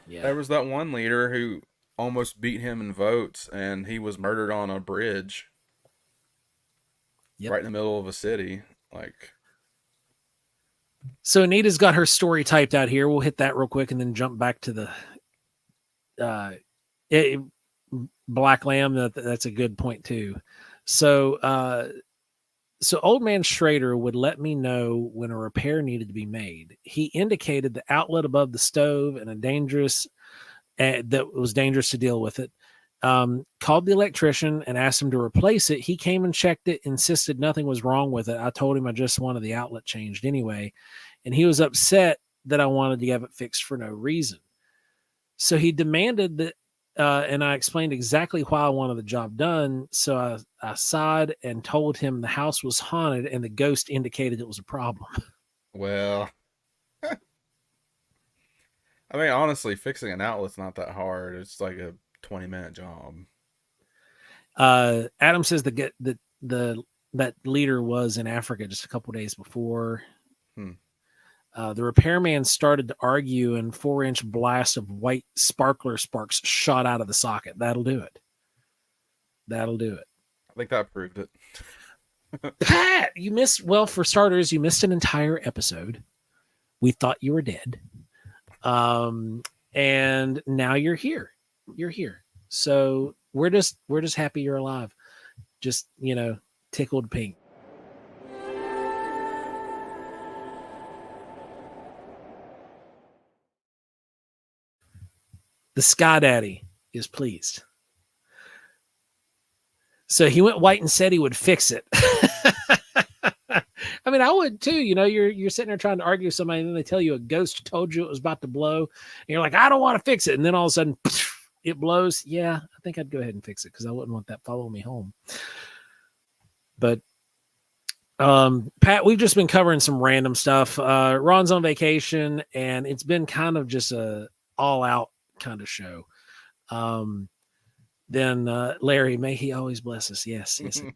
yeah, there was that one leader who almost beat him in votes, and he was murdered on a bridge yep. right in the middle of a city. Like, So Anita's got her story typed out here. We'll hit that real quick and then jump back to the uh, it, Black Lamb. That's a good point too. So Old Man Schrader would let me know when a repair needed to be made. He indicated the outlet above the stove and that was dangerous to deal with it. Called the electrician and asked him to replace it. He came and checked it, insisted nothing was wrong with it. I told him I just wanted the outlet changed anyway, and he was upset that I wanted to have it fixed for no reason. So he demanded that, and I explained exactly why I wanted the job done. So I sighed and told him the house was haunted and the ghost indicated it was a problem. well, I mean, honestly, fixing an outlet's not that hard. It's like a 20-minute job. Adam says that leader was in Africa just a couple days before. The repairman started to argue, and 4-inch blast of white sparkler sparks shot out of the socket. That'll do it. That'll do it. I think that proved it. Pat, you missed. Well, for starters, you missed an entire episode. We thought you were dead, and now you're here. You're here. So we're just happy you're alive. Just tickled pink. The Sky Daddy is pleased. So he went white and said he would fix it. I mean, I would too. You're sitting there trying to argue with somebody, and then they tell you a ghost told you it was about to blow, and you're like, I don't want to fix it. And then all of a sudden, it blows. Yeah, I think I'd go ahead and fix it because I wouldn't want that following me home. But Pat, we've just been covering some random stuff. Ron's on vacation, and it's been kind of just a all-out kind of show. Then Larry, may he always bless us. Yes. It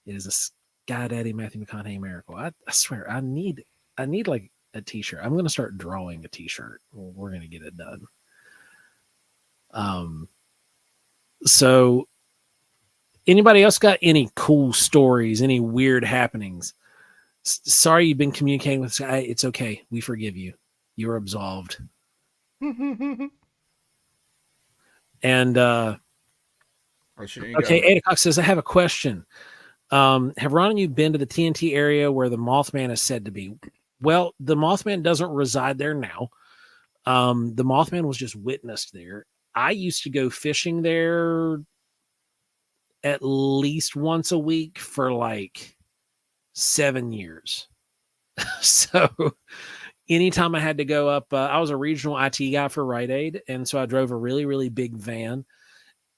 is a Sky Daddy Matthew McConaughey miracle. I swear, I need like a t-shirt. I'm going to start drawing a t-shirt. We're going to get it done. So anybody else got any cool stories, any weird happenings? Sorry you've been communicating with Sky. It's okay. We forgive you. You're absolved. And okay, 8 o'clock says, I have a question. Have Ron and you been to the TNT area where the Mothman is said to be? Well, the Mothman doesn't reside there now. The Mothman was just witnessed there. I used to go fishing there at least once a week for like 7 years. So anytime I had to go up, I was a regional IT guy for Rite Aid. And so I drove a really, really big van.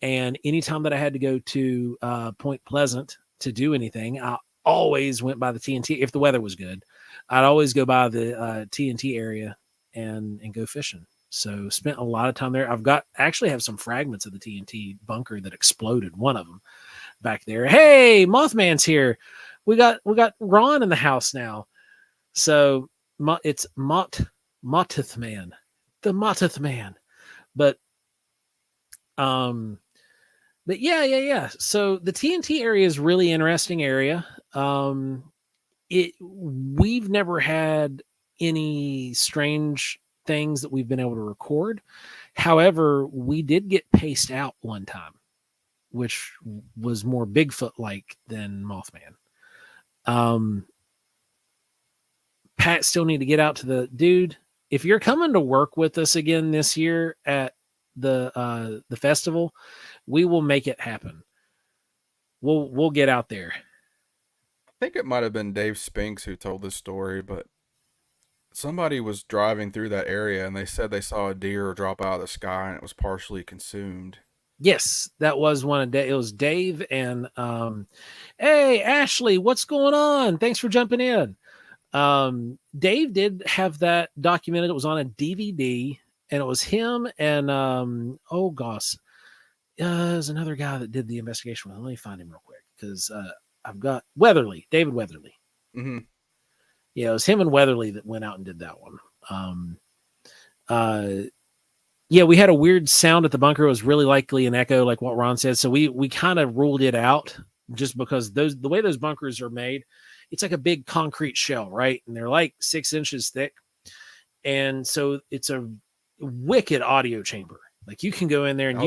And anytime that I had to go to Point Pleasant to do anything, I always went by the TNT. If the weather was good, I'd always go by the TNT area and go fishing. So spent a lot of time there. Actually have some fragments of the TNT bunker that exploded. One of them back there. Hey, Mothman's here. We got Ron in the house now. So it's Mottith Man, the Mottith Man. But but yeah. So the TNT area is really interesting area. We've never had any strange things that we've been able to record. However, we did get paced out one time, which was more Bigfoot like than Mothman. Pat still need to get out to the dude. If you're coming to work with us again this year at the festival, we will make it happen. We'll get out there. I think it might have been Dave Spinks who told this story, but somebody was driving through that area and they said they saw a deer drop out of the sky and it was partially consumed. Yes, that was one of it was Dave and hey Ashley, what's going on? Thanks for jumping in. Dave did have that documented. It was on a DVD, and it was him and oh gosh, there's another guy that did the investigation. Let me find him real quick because I've got Weatherly, David Weatherly. Mm-hmm. Yeah, it was him and Weatherly that went out and did that one. Yeah, we had a weird sound at the bunker. It was really likely an echo, like what Ron said. So we kind of ruled it out just because the way those bunkers are made, it's like a big concrete shell, right? And they're like 6 inches thick. And so it's a wicked audio chamber. Like you can go in there and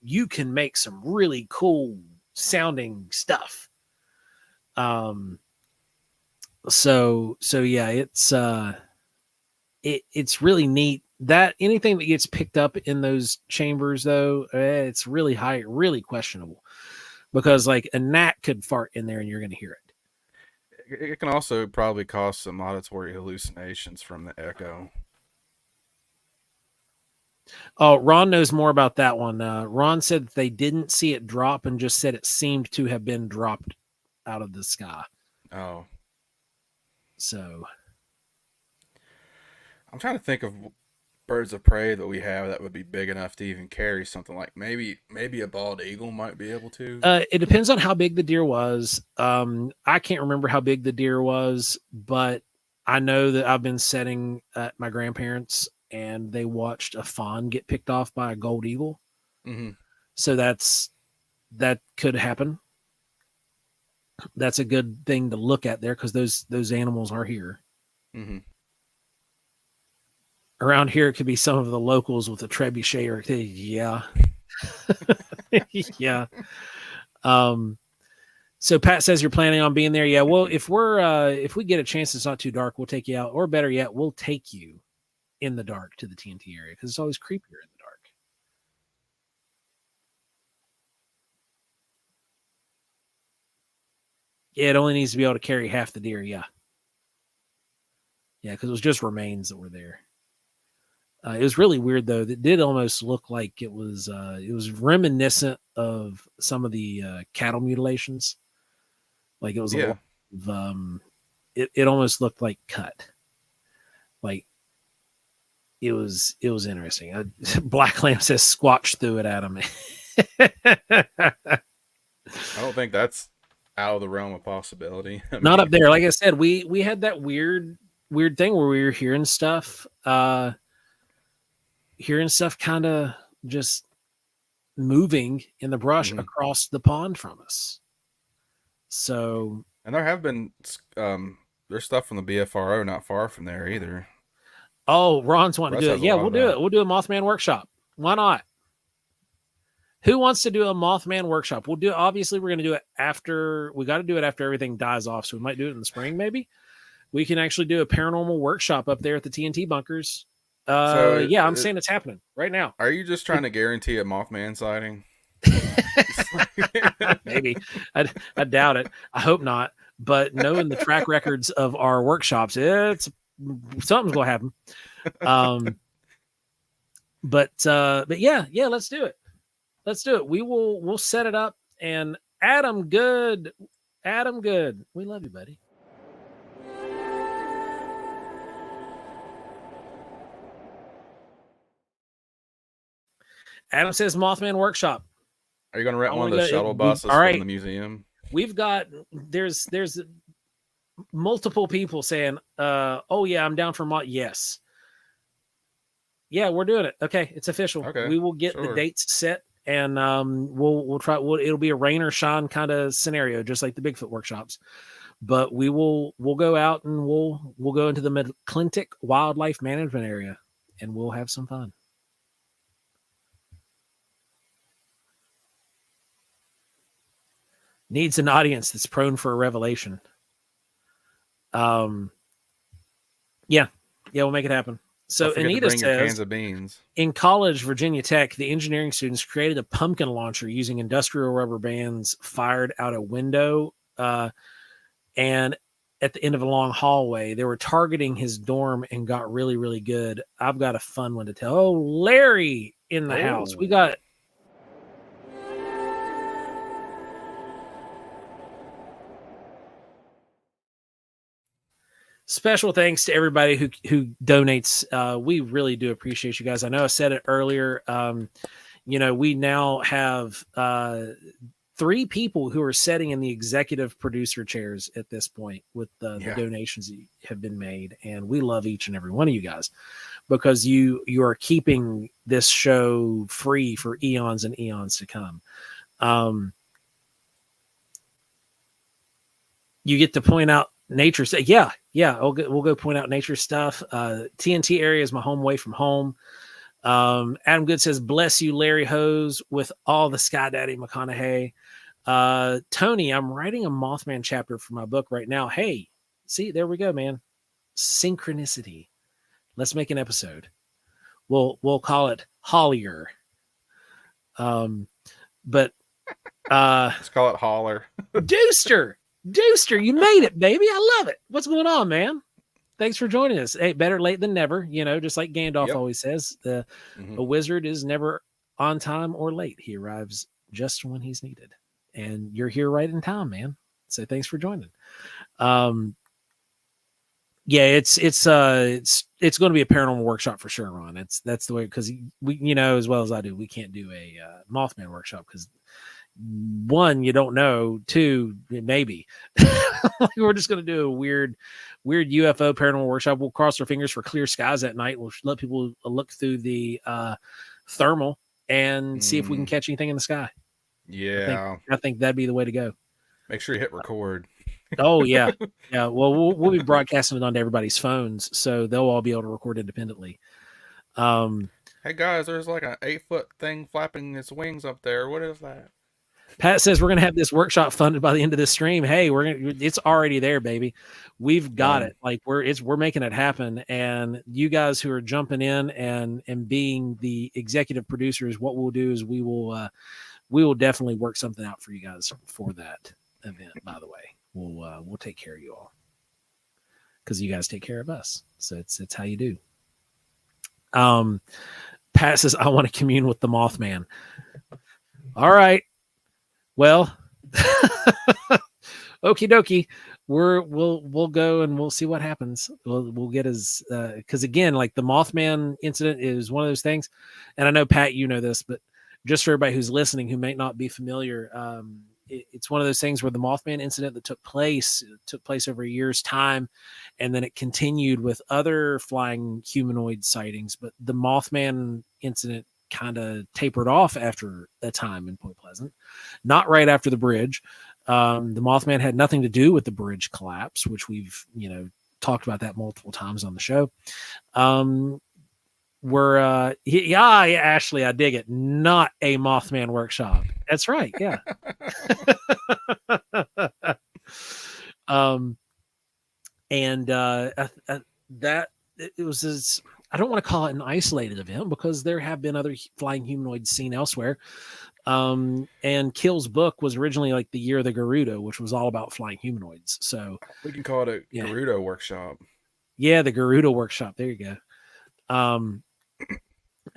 you can make some really cool sounding stuff. So yeah, it's really neat that anything that gets picked up in those chambers though, it's really high, really questionable because like a gnat could fart in there and you're going to hear it. It can also probably cause some auditory hallucinations from the echo. Oh, Ron knows more about that one. Ron said that they didn't see it drop and just said it seemed to have been dropped out of the sky. Oh. So I'm trying to think of birds of prey that we have that would be big enough to even carry something like maybe a bald eagle might be able to. It depends on how big the deer was. I can't remember how big the deer was, but I know that I've been setting at my grandparents and they watched a fawn get picked off by a gold eagle. Mm-hmm. So that could happen. That's a good thing to look at there because those animals are here. Mm-hmm. Around here, it could be some of the locals with a trebuchet or yeah. Yeah. So Pat says you're planning on being there. Yeah. Well, if we get a chance, it's not too dark, we'll take you out, or better yet, we'll take you in the dark to the TNT area because it's always creepier in the dark. Yeah, it only needs to be able to carry half the deer. Yeah. Yeah, because it was just remains that were there. It was really weird though. It did almost look like it was reminiscent of some of the cattle mutilations. Like it was a lot of, it almost looked like cut. Like it was interesting. Black Lamb says squatch through it at him. I don't think that's out of the realm of possibility. Not up there. Like I said, we had that weird thing where we were hearing stuff kind of just moving in the brush across the pond from us. So, and there have been there's stuff from the BFRO not far from there either. Oh, Ron's wanting to do it. Yeah, we'll do it. We'll do a Mothman workshop. Why not? Who wants to do a Mothman workshop? We'll do it. Obviously, we're going to do it after. We got to do it after everything dies off. So we might do it in the spring, maybe. We can actually do a paranormal workshop up there at the TNT bunkers. Yeah, I'm saying it's happening right now. Are you just trying to guarantee a Mothman sighting? Maybe. I doubt it. I hope not. But knowing the track records of our workshops, something's gonna happen. But yeah, let's do it. Let's do it. We'll set it up. And Adam Good, we love you, buddy. Adam says Mothman workshop. Are you going to rent one of the shuttle buses from the museum? We've got there's multiple people saying, "Oh yeah, I'm down for yes." Yeah, we're doing it. Okay, it's official. Okay, we will get the dates set. and we'll try. It'll be a rain or shine kind of scenario, just like the Bigfoot workshops. But we'll go out and we'll go into the McClintock Wildlife Management Area, and we'll have some fun. Needs an audience that's prone for a revelation. Yeah, we'll make it happen. So Anita says, in college, Virginia Tech, the engineering students created a pumpkin launcher using industrial rubber bands fired out a window. And at the end of a long hallway, they were targeting his dorm and got really, really good. I've got a fun one to tell. Oh, Larry in the house. We got special thanks to everybody who donates. We really do appreciate you guys. I know I said it earlier. We now have 3 people who are sitting in the executive producer chairs at this point with the donations that have been made. And we love each and every one of you guys because you are keeping this show free for eons and eons to come. You get to point out nature. We'll go point out nature stuff. TNT area is my home away from home. Adam Good says, bless you, Larry Hose, with all the Sky Daddy McConaughey. Tony, I'm writing a Mothman chapter for my book right now. Hey, see, there we go, man. Synchronicity. Let's make an episode. We'll call it Hollier. But let's call it Holler. Deuster, you made it, baby. I love it. What's going on, man? Thanks for joining us. Hey, better late than never, just like Gandalf always says. A wizard is never on time or late. He arrives just when he's needed. And you're here right in time, man. So thanks for joining. It's going to be a paranormal workshop for sure, Ron. That's the way, because we, as well as I do, we can't do a Mothman workshop because 1, you don't know. 2, maybe we're just going to do a weird UFO paranormal workshop. We'll cross our fingers for clear skies at night. We'll let people look through the thermal and see if we can catch anything in the sky. Yeah, I think that'd be the way to go. Make sure you hit record. Oh yeah. Well, we'll be broadcasting it onto everybody's phones, so they'll all be able to record independently. Hey guys, there's like an 8-foot thing flapping its wings up there. What is that? Pat says we're gonna have this workshop funded by the end of this stream. Hey, it's already there, baby. We've got it. Like we're making it happen. And you guys who are jumping in and being the executive producers, what we'll do is we will definitely work something out for you guys for that event. By the way, we'll take care of you all because you guys take care of us. So it's how you do. Pat says I want to commune with the Mothman. All right. Well, okie dokie. We'll go and we'll see what happens. We'll get his because again, like the Mothman incident is one of those things, and I know Pat, you know this, but just for everybody who's listening who may not be familiar, it's one of those things where the Mothman incident that took place over a year's time, and then it continued with other flying humanoid sightings. But the Mothman incident kind of tapered off after a time in Point Pleasant, not right after the bridge. The Mothman had nothing to do with the bridge collapse, which we've talked about that multiple times on the show. Ashley, I dig it. Not a Mothman workshop. That's right. Yeah. That it was this. I don't want to call it an isolated event because there have been other flying humanoids seen elsewhere. And Kill's book was originally like the Year of the Garuda, which was all about flying humanoids. So we can call it a Garuda workshop. Yeah, the Garuda workshop. There you go.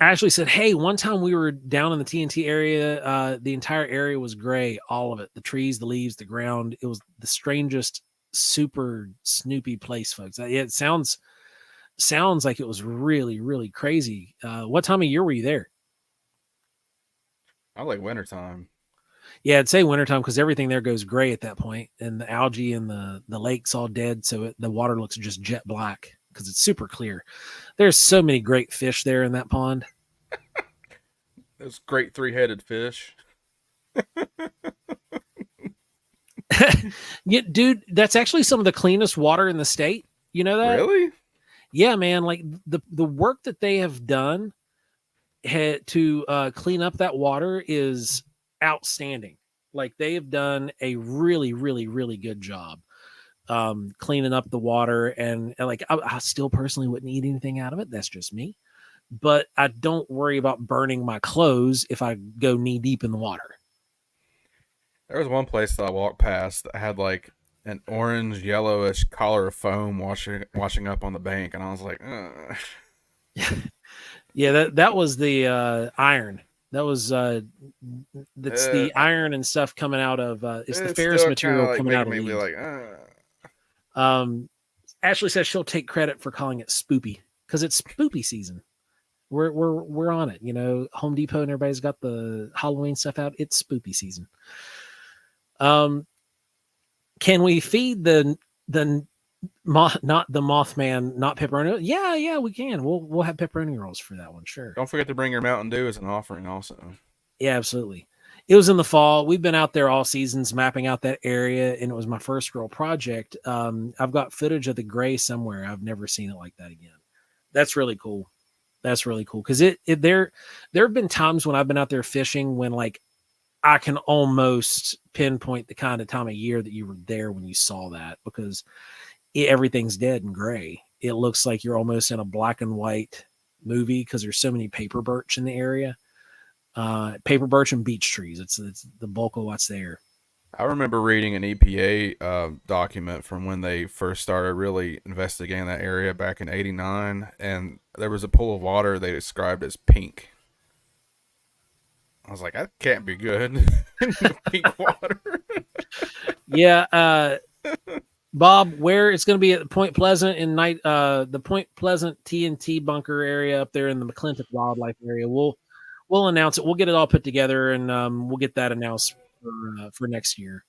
I actually said, hey, one time we were down in the TNT area. The entire area was gray, all of it. The trees, the leaves, the ground. It was the strangest, super snoopy place, folks. It sounds like it was really, really crazy. What time of year were you there? I like wintertime. Yeah, I'd say wintertime because everything there goes gray at that point, and the algae and the lake's all dead, so the water looks just jet black because it's super clear. There's so many great fish there in that pond. Those great three-headed fish. Yeah, dude, that's actually some of the cleanest water in the state. You know that? Really? Yeah, man. Like the work that they have done to clean up that water is outstanding. Like they have done a really, really, really good job cleaning up the water. And like I still personally wouldn't eat anything out of it. That's just me. But I don't worry about burning my clothes if I go knee deep in the water. There was one place that I walked past that had like an orange yellowish collar of foam washing up on the bank, and I was like, ugh. Yeah, that was the iron. That was that's the I, iron and stuff coming out of it's the it's ferrous still kind of material like coming out making of me be leaves. like, ugh. Um, Ashley says she'll take credit for calling it spoopy because it's spoopy season. We're on it. You know, Home Depot and everybody's got the Halloween stuff out. It's spoopy season. Can we feed the not the Mothman, not pepperoni? Yeah, we can. We'll have pepperoni rolls for that one, sure. Don't forget to bring your Mountain Dew as an offering, also. Yeah, absolutely. It was in the fall. We've been out there all seasons mapping out that area, and it was my first real project. I've got footage of the gray somewhere. I've never seen it like that again. That's really cool. That's really cool because there have been times when I've been out there fishing when like I can almost pinpoint the kind of time of year that you were there when you saw that because everything's dead and gray. It looks like you're almost in a black and white movie because there's so many paper birch in the area. Paper birch and beech trees. It's the bulk of what's there. I remember reading an EPA document from when they first started really investigating that area back in '89, and there was a pool of water they described as pink. I was like, that can't be good. Pink water. Yeah, Bob, where it's going to be at Point Pleasant in the Point Pleasant TNT bunker area up there in the McClintock Wildlife area. We'll announce it. We'll get it all put together and we'll get that announced for next year.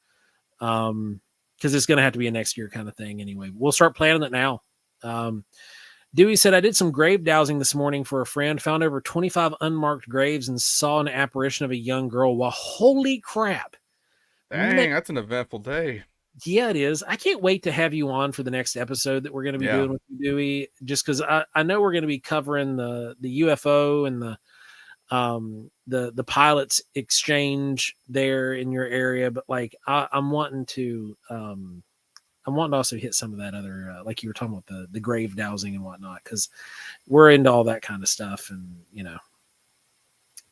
Because it's going to have to be a next year kind of thing anyway. We'll start planning it now. Dewey said, I did some grave dowsing this morning for a friend, found over 25 unmarked graves, and saw an apparition of a young girl. Well, holy crap. Dang, that's an eventful day. Yeah, it is. I can't wait to have you on for the next episode that we're going to be doing with you, Dewey, just because I know we're going to be covering the UFO and the pilots exchange there in your area, but like I'm wanting to also hit some of that other like you were talking about the grave dowsing and whatnot because we're into all that kind of stuff. And you know,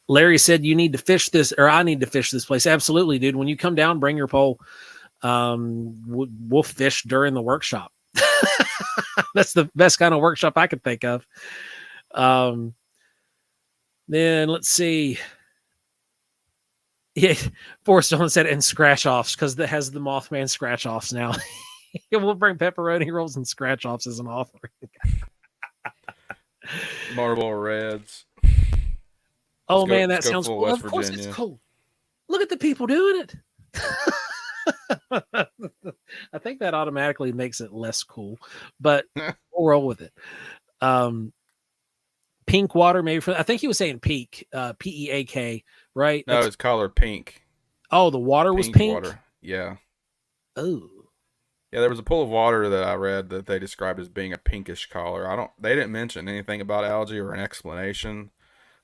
Larry said you need to fish this, or I need to fish this place. Absolutely, dude. When you come down, bring your pole. We'll fish during the workshop. That's the best kind of workshop I could think of. Then let's see. Yeah, Forrest Stone said, and scratch offs because that has the Mothman scratch offs now. We'll bring pepperoni rolls and scratch offs as an offering. Marble Reds. Oh man, that sounds cool. Of course it's cool. Look at the people doing it. I think that automatically makes it less cool, but we'll roll with it. Pink water, maybe I think he was saying peak, Peak, right? No, it's color pink. Oh, the water was pink. Water. Yeah. Oh. Yeah, there was a pool of water that I read that they described as being a pinkish color. They didn't mention anything about algae or an explanation,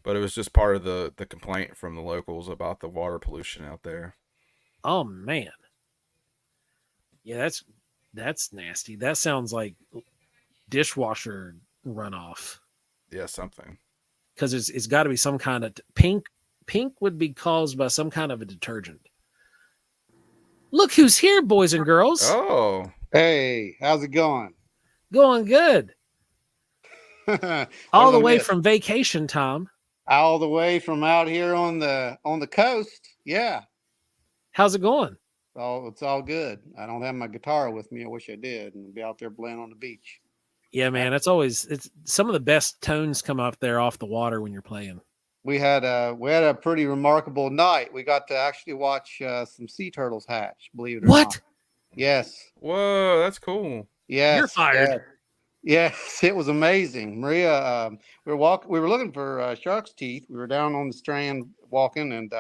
but it was just part of the complaint from the locals about the water pollution out there. Oh man. Yeah, that's nasty. That sounds like dishwasher runoff. Yeah, something. Because it's got to be some kind of pink. Pink would be caused by some kind of a detergent. Look who's here, boys and girls. Oh. Hey, how's it going? Going good. All the way from vacation, Tom. All the way from out here on the coast. Yeah. How's it going? It's all good. I don't have my guitar with me. I wish I did, and be out there playing on the beach. Yeah, man, it's some of the best tones come up there off the water when you're playing. We had a pretty remarkable night. We got to actually watch some sea turtles hatch. Believe it or not. What? Yes. Whoa, that's cool. Yes. You're fired. Yes. Yes, it was amazing. Maria, we were looking for shark's teeth. We were down on the strand walking, and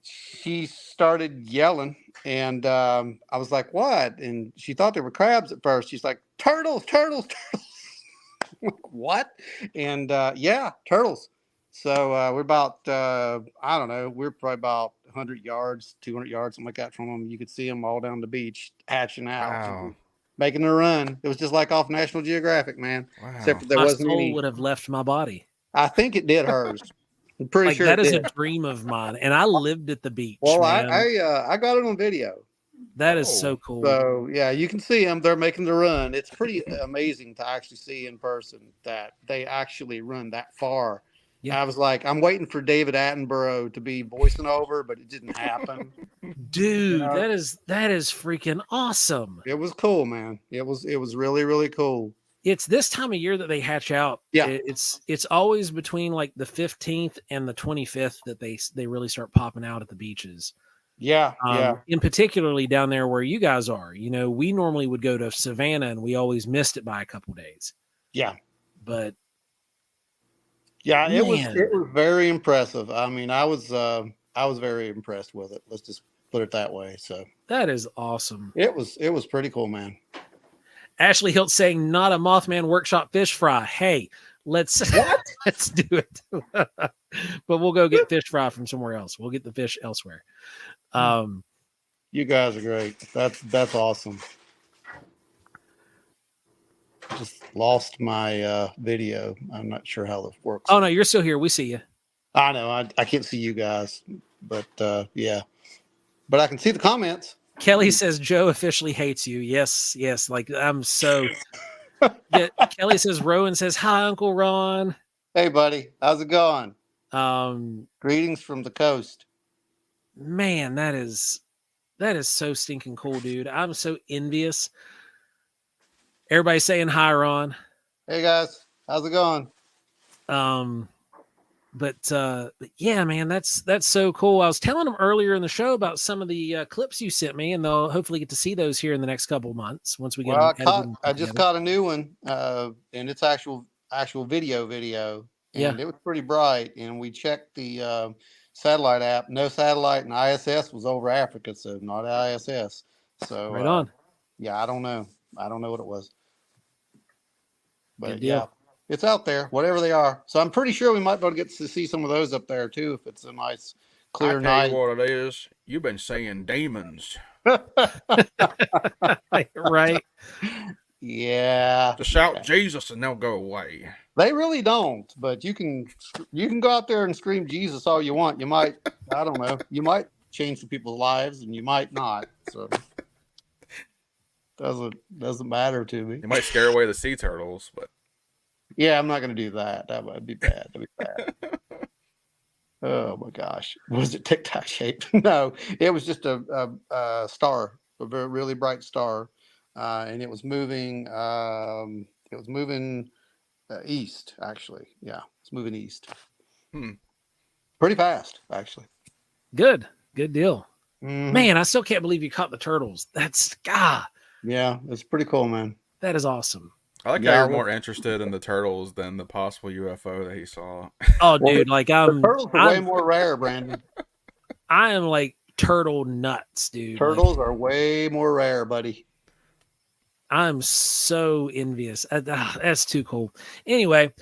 she started yelling, and I was like, "What?" And she thought they were crabs at first. She's like, "Turtles, turtles, turtles!" I'm like, what? And yeah, turtles. So we're about I don't know, we're probably about 100 yards, 200 yards, something like that from them. You could see them all down the beach hatching out, Wow. making their run. It was just like off National Geographic, man. Except Wow. for there My wasn't soul any. would have left my body. I think it did hers. I'm pretty Like sure that it is a did. dream of mine, and I lived at the beach, Well, man. I got it on video. That is so Oh. cool. So yeah, you can see them. They're making the run. It's pretty amazing to actually see in person that they actually run that far. Yeah. I was like, I'm waiting for David Attenborough to be voicing over, but it didn't happen. Dude, know? that is freaking awesome. It was cool, man. It was really really cool. It's this time of year that they hatch out. Yeah. It's always between like the 15th and the 25th that they really start popping out at the beaches. Yeah, yeah. In particularly down there where you guys are. You know, we normally would go to Savannah and we always missed it by a couple days. Yeah. But yeah, it was man. very impressive. I mean, I was very impressed with it. Let's just put it that way. So that is awesome. it was pretty cool, man. Ashley Hilt saying not a Mothman workshop fish fry. Hey, let's let's do it. But we'll go get fish fry from somewhere else. We'll get the fish elsewhere. You guys are great. That's awesome. Just lost my video. I'm not sure how this works. Oh no, you're still here. We see you. I know. I can't see you guys, but yeah. But I can see the comments. Kelly says Joe officially hates you. Yes, yes. Like I'm so. Yeah, Kelly says Rowan says hi, Uncle Ron. Hey, buddy, how's it going? Um, Greetings from the coast. Man, that is so stinking cool, dude. I'm so envious. Everybody's saying hi, Ron. Hey guys, how's it going? But yeah, man, that's so cool. I was telling them earlier in the show about some of the clips you sent me, and they'll hopefully get to see those here in the next couple of months once we get. Well, I just caught a new one, and it's actual video, and it was pretty bright. And we checked the satellite app. No satellite, and ISS was over Africa, so not ISS. So right on. Yeah, I don't know what it was, but Good deal. yeah. It's out there, whatever they are. So I'm pretty sure we might be able to get to see some of those up there too, if it's a nice, clear I tell night. you what it is. You've been seeing demons. Right. Yeah. Just shout Jesus and they'll go away. They really don't, but you can go out there and scream Jesus all you want. You might, I don't know, you might change some people's lives, and you might not. So doesn't matter to me. You might scare away the sea turtles, but. Yeah, I'm not going to do that. That would be bad. That'd be bad. Oh my gosh, was it Tic Tac shaped? No, it was just a star, a very really bright star, and it was moving. It was moving east, actually. Yeah, it's moving east. Pretty fast, actually. Good deal. Mm-hmm. Man, I still can't believe you caught the turtles. That's Yeah, it's pretty cool, man. That is awesome. I like how you're more interested in the turtles than the possible UFO that he saw. Oh, dude, like the turtles are way more rare, Brandon. I am like turtle nuts, dude. Turtles are way more rare, buddy. I'm so envious. That's too cool. Anyway,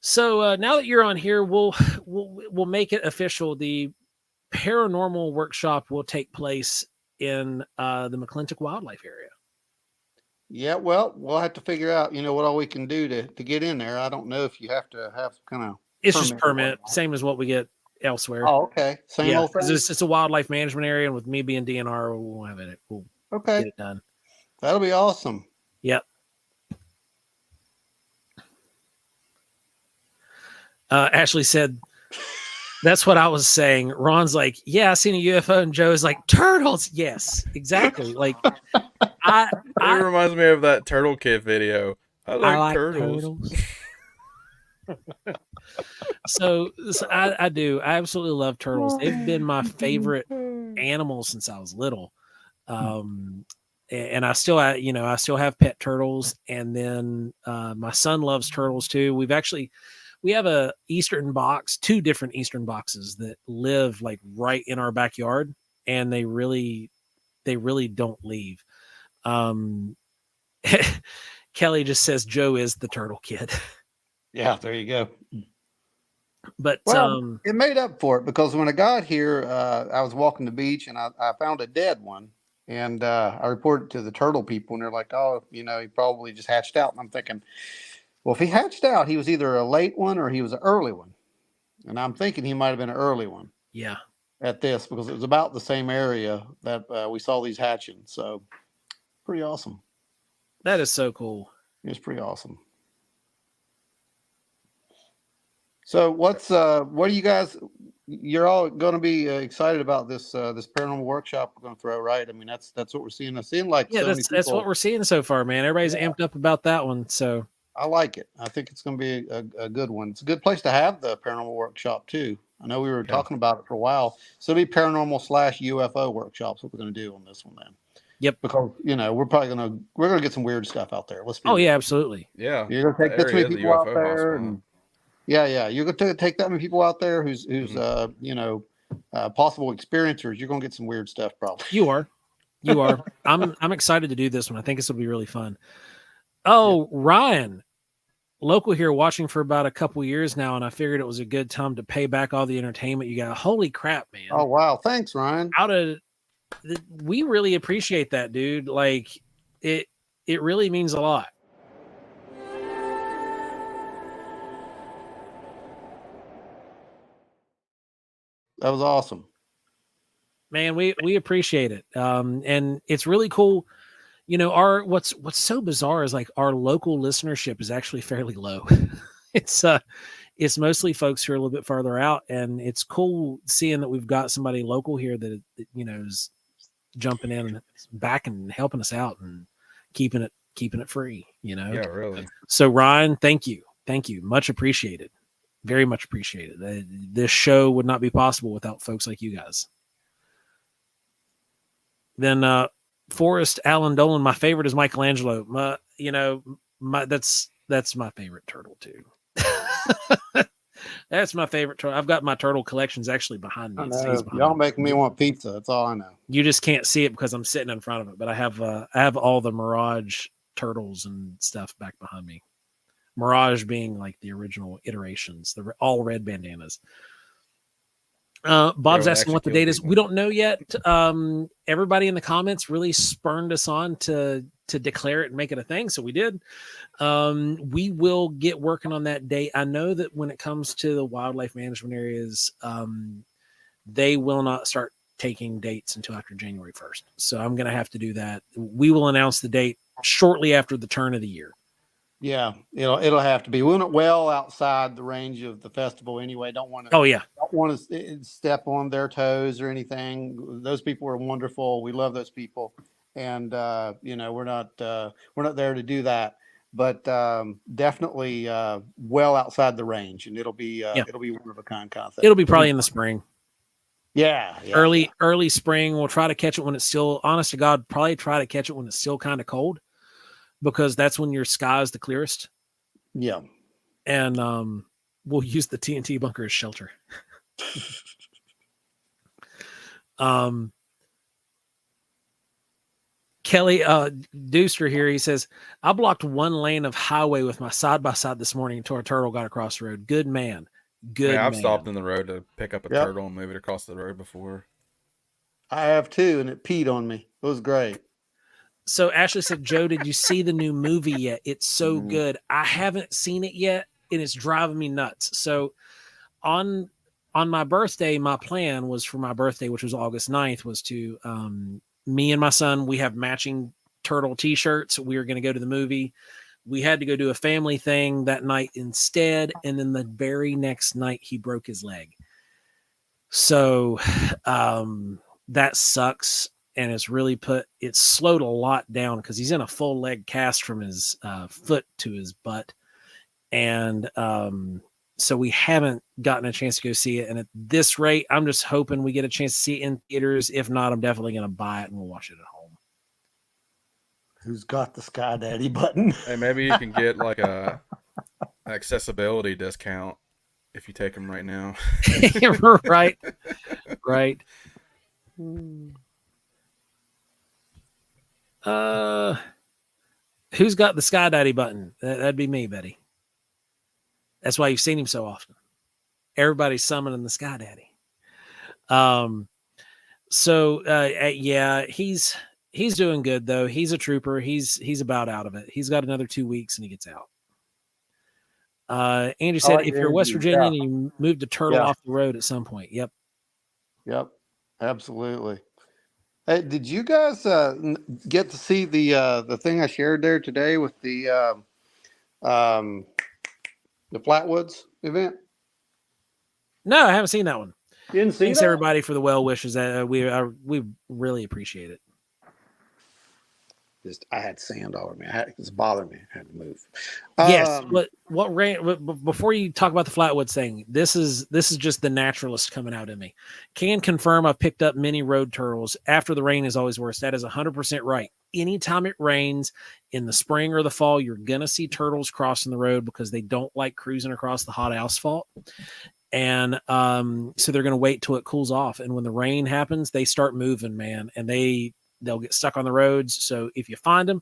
so now that you're on here, we'll make it official. The paranormal workshop will take place in the McClintock Wildlife Area. Yeah, well, we'll have to figure out, what all we can do to get in there. I don't know if you have to have some kind of. It's just permit, same as what we get elsewhere. Oh, okay. Same old thing. It's a wildlife management area, and with me being DNR, we'll have it. We'll get it done. That'll be awesome. Yep. Ashley said, that's what I was saying. Ron's like, yeah, I seen a UFO, and Joe's like, turtles. Yes, exactly. Like, it reminds me of that Turtle Kid video. I like turtles. So I do. I absolutely love turtles. They've been my favorite animal since I was little. and I still have pet turtles, and then my son loves turtles too. We have a Eastern box, 2 different Eastern boxes that live like right in our backyard, and they really don't leave. Kelly just says Joe is the turtle kid. Yeah, there you go. But Well, it made up for it, because when I got here, I was walking the beach and I found a dead one. And I reported to the turtle people, and they're like, "Oh, he probably just hatched out." And I'm thinking, well, if he hatched out, he was either a late one or he was an early one. And I'm thinking he might have been an early one. Yeah. At this, because it was about the same area that we saw these hatching. So pretty awesome. That is so cool. It's pretty awesome. So what are you guys? You're all going to be excited about this paranormal workshop we're going to throw, right? I mean, that's what we're seeing. I seeing like that's what we're seeing so far, man. Everybody's amped up about that one. So I like it. I think it's going to be a good one. It's a good place to have the paranormal workshop too. I know we were talking about it for a while. So it'll be paranormal / UFO workshops. What we're going to do on this one then. Yep. Because we're going to get some weird stuff out there. Let's be real. Yeah, absolutely. Yeah. You're going to take this many people out there, and yeah, you're going to take that many people out there who's possible experiencers. You're going to get some weird stuff probably. You are. I'm excited to do this one. I think this will be really fun. Oh, Ryan, local here, watching for about a couple years now, and I figured it was a good time to pay back all the entertainment you got. Holy crap, man! Oh wow, thanks, Ryan. We really appreciate that, dude. Like it really means a lot. That was awesome, man. We appreciate it, and it's really cool. What's so bizarre is like our local listenership is actually fairly low. It's mostly folks who are a little bit farther out, and it's cool seeing that we've got somebody local here that is jumping in and back and helping us out and keeping it free. Yeah, really. So Ryan, thank you, much appreciated, very much appreciated. This show would not be possible without folks like you guys. Then Forrest Alan Dolan, my favorite is Michelangelo. That's my favorite turtle too. That's my favorite turtle. I've got my turtle collections actually behind me. Y'all making me want pizza. That's all I know. You just can't see it because I'm sitting in front of it, but I have all the Mirage turtles and stuff back behind me. Mirage being like the original iterations, the all red bandanas. Bob's asking what the date is. We don't know yet. Everybody in the comments really spurned us on to declare it and make it a thing. So we did. We will get working on that date. I know that when it comes to the wildlife management areas, they will not start taking dates until after January 1st. So I'm going to have to do that. We will announce the date shortly after the turn of the year. Yeah, it'll have to be. We're not well outside the range of the festival anyway. Don't want to. Don't want to step on their toes or anything. Those people are wonderful. We love those people, and we're not there to do that. But definitely well outside the range, and it'll be one of a kind of thing. It'll be probably in the spring. Yeah. Early spring. We'll try to catch it when it's still. Honest to God, probably try to catch it when it's still kind of cold. Because that's when your sky is the clearest. Yeah. And we'll use the TNT bunker as shelter. Kelly Deuster here, he says, I blocked one lane of highway with my side-by-side this morning until a turtle got across the road. Good man. I've stopped in the road to pick up a turtle and move it across the road before. I have too, and it peed on me. It was great. So Ashley said, Joe, did you see the new movie yet? It's so good. I haven't seen it yet, and it's driving me nuts. So on my birthday, my plan was for my birthday, which was August 9th, was to me and my son, we have matching turtle t-shirts. We were going to go to the movie. We had to go do a family thing that night instead. And then the very next night, he broke his leg. So that sucks. And it's really slowed a lot down because he's in a full leg cast from his foot to his butt. And so we haven't gotten a chance to go see it. And at this rate, I'm just hoping we get a chance to see it in theaters. If not, I'm definitely going to buy it and we'll watch it at home. Who's got the Sky Daddy button? Hey, maybe you can get like a accessibility discount if you take them right now. Right, right. Who's got the Sky Daddy button? That'd be me, Betty. That's why you've seen him so often. Everybody's summoning the Sky Daddy. Yeah, he's doing good though. He's a trooper. He's about out of it. He's got another 2 weeks and he gets out. Andrew said, if you're West Virginia and you move to Turtle off the road at some point. Yep. Absolutely. Hey, did you guys get to see the thing I shared there today with the Flatwoods event? No, I haven't seen that one. You didn't see Thanks that? everybody for the well wishes. We really appreciate it. I had sand all over me. It's bothering me. I had to move. Yes. Before you talk about the Flatwoods thing, this is just the naturalist coming out in me. Can confirm I've picked up many road turtles. After the rain is always worse. That is 100% right. Anytime it rains in the spring or the fall, you're gonna see turtles crossing the road because they don't like cruising across the hot asphalt. And so they're gonna wait till it cools off. And when the rain happens, they start moving, man, and they'll get stuck on the roads. So if you find them,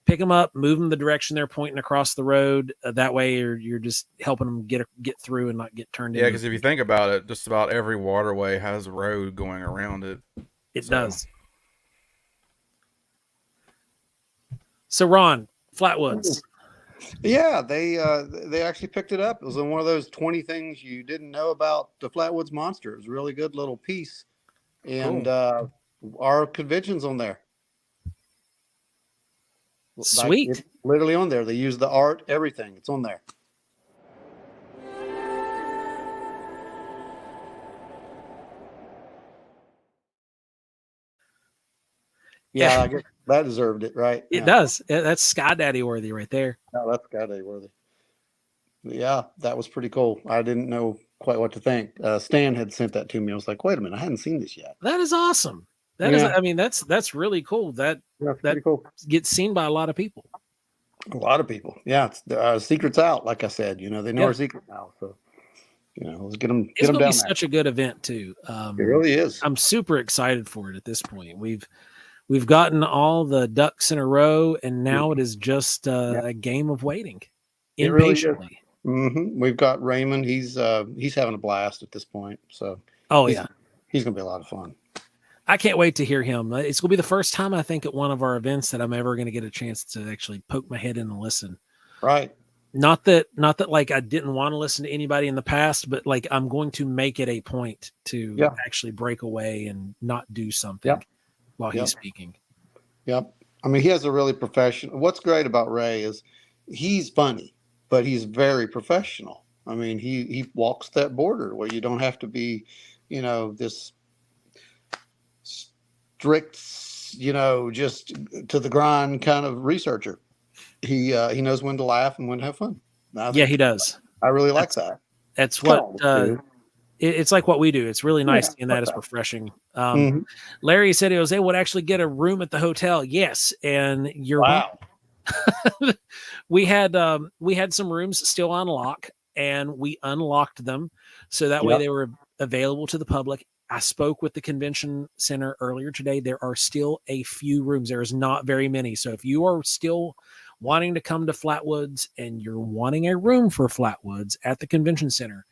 pick them up, move them the direction they're pointing across the road. That way you're just helping them get through and not get turned Yeah, because if you think about it, just about every waterway has a road going around it. It does. So Ron, Flatwoods. Yeah, they actually picked it up. It was in one of those 20 things you didn't know about the Flatwoods Monster. It was a really good little piece. And Cool. Our convention's on there. Sweet. It's literally on there. They use the art, everything. It's on there. Yeah, I guess that deserved it, right? It does. That's Sky Daddy worthy right there. No, that's Sky Daddy worthy. Yeah, that was pretty cool. I didn't know quite what to think. Stan had sent that to me. I was like, wait a minute, I hadn't seen this yet. That is awesome. That's really cool. That pretty cool. Gets seen by a lot of people. A lot of people. Yeah, it's secret's out. Like I said, they know our secret now. So, let's get them. It's going to be such a good event too. It really is. I'm super excited for it at this point. We've gotten all the ducks in a row, and now it is just a game of waiting impatiently. Really We've got Raymond. He's having a blast at this point. So, he's going to be a lot of fun. I can't wait to hear him. It's going to be the first time, I think, at one of our events that I'm ever going to get a chance to actually poke my head in and listen. Right. Not that like I didn't want to listen to anybody in the past, but like I'm going to make it a point to actually break away and not do something while he's speaking. Yep. I mean, he has a really professional. What's great about Ray is he's funny, but he's very professional. I mean, he walks that border where you don't have to be, this strict, just to the grind kind of researcher. He knows when to laugh and when to have fun. He does. I really like that. That's what it's like what we do. It's really nice, and that is refreshing. Larry said they would actually get a room at the hotel. Yes, and you're wow. We had some rooms still on lock, and we unlocked them so that way they were available to the public. I spoke with the convention center earlier today. There are still a few rooms. There is not very many. So if you are still wanting to come to Flatwoods and you're wanting a room for Flatwoods at the convention center,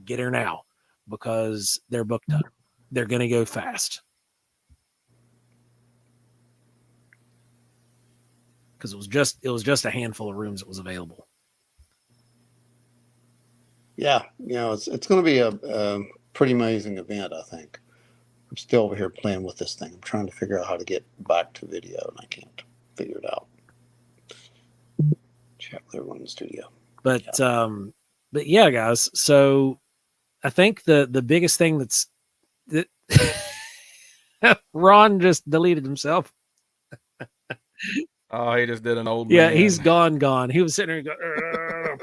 get here now because they're booked up. They're going to go fast. Because it was just a handful of rooms that was available. Yeah, it's going to be a pretty amazing event, I think. I'm still over here playing with this thing. I'm trying to figure out how to get back to video, and I can't figure it out. Chat with everyone in the studio. But yeah, guys. So I think the biggest thing that Ron just deleted himself. Oh, he just did an old man. Man. He's gone. He was sitting there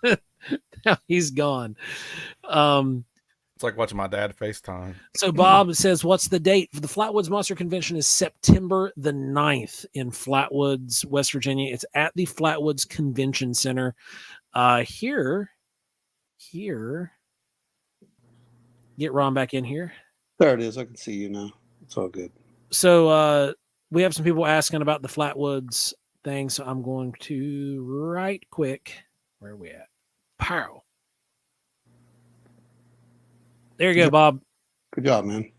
and now he's gone. It's like watching my dad FaceTime. So Bob says, what's the date for the Flatwoods Monster Convention? Is September the 9th in Flatwoods, West Virginia. It's at the Flatwoods Convention Center. Here. Get Ron back in here. There it is. I can see you now. It's all good. So we have some people asking about the Flatwoods thing. So I'm going to right quick. Where are we at? Pow. There you go, Bob. Good job, man.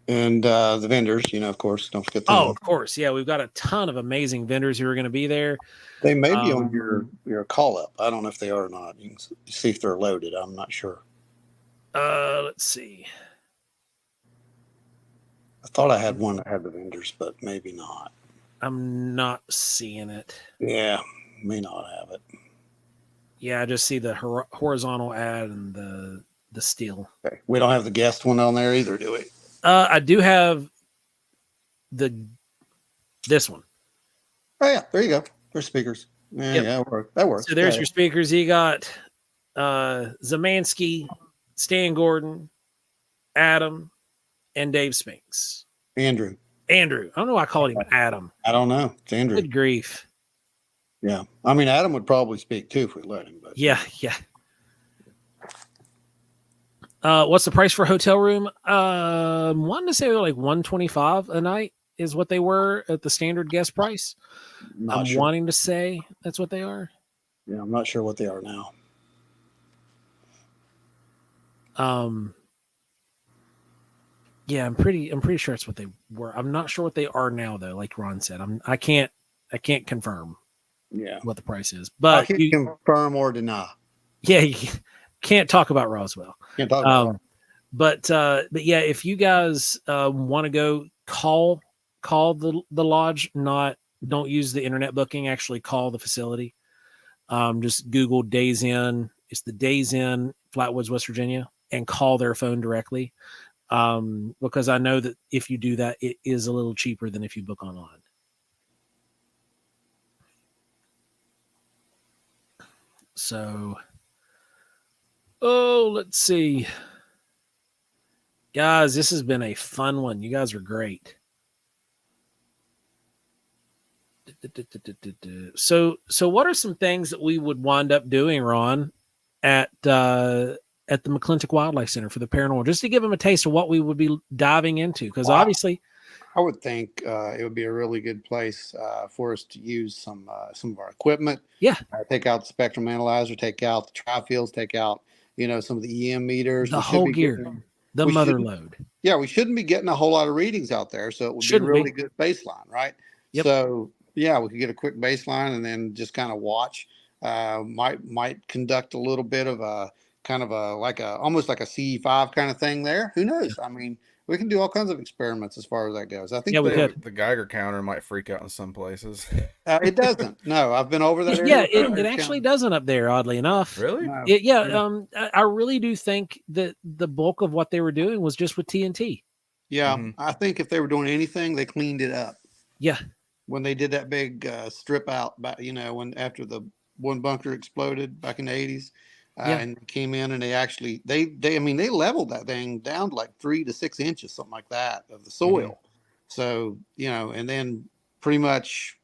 And the vendors, of course, don't forget them. Oh, of course. Yeah, we've got a ton of amazing vendors who are going to be there. They may be on your call up. I don't know if they are or not. You can see if they're loaded. I'm not sure. Let's see. I thought I had one that had the vendors, but maybe not. I'm not seeing it. Yeah, may not have it. Yeah, I just see the horizontal ad and the steel. Okay. We don't have the guest one on there either, do we? I do have this one. Oh yeah, there you go. There's speakers. Yeah, Yep. yeah, that works. So there's your speakers. You got Zamansky, Stan Gordon, Adam, and Dave Spinks. Andrew. I don't know why I called him Adam. I don't know. It's Andrew. Good grief. Yeah. I mean, Adam would probably speak too if we let him. But Yeah. What's the price for a hotel room? Wanted to say like $125 a night is what they were at the standard guest price. I'm sure. wanting to say that's what they are. Yeah, I'm not sure what they are now. Yeah, I'm pretty sure it's what they were. I'm not sure what they are now though. Like Ron said, I can't confirm. Yeah, what the price is, but I can confirm or deny. Yeah, you can't talk about Roswell. Can't talk about but yeah, if you guys want to go, call the lodge. Don't use the internet booking. Actually, call the facility. Just Google Days Inn. It's the Days Inn, Flatwoods, West Virginia, and call their phone directly. Because I know that if you do that, it is a little cheaper than if you book online. So, let's see. Guys, this has been a fun one. You guys are great. So what are some things that we would wind up doing, Ron, at the McClintock Wildlife Center for the paranormal, just to give them a taste of what we would be diving into? Because obviously, I would think it would be a really good place for us to use some of our equipment. Yeah. Take out the spectrum analyzer, take out the tri-fields, take out, some of the EM meters. The whole gear, the mother load. Yeah, we shouldn't be getting a whole lot of readings out there. So it would be a really good baseline, right? Yep. So, yeah, we could get a quick baseline and then just kind of watch. Might conduct a little bit of a kind of almost like a CE5 kind of thing there. Who knows? I mean, we can do all kinds of experiments as far as that goes. I think the Geiger counter might freak out in some places. It doesn't. No, I've been over that. Yeah, it actually doesn't up there, oddly enough. Really? No. I really do think that the bulk of what they were doing was just with TNT. Yeah, I think if they were doing anything, they cleaned it up. Yeah. When they did that big strip out, when after the one bunker exploded back in the 80s. And they came in and they leveled that thing down to like 3 to 6 inches, something like that, of the soil. So, and then pretty much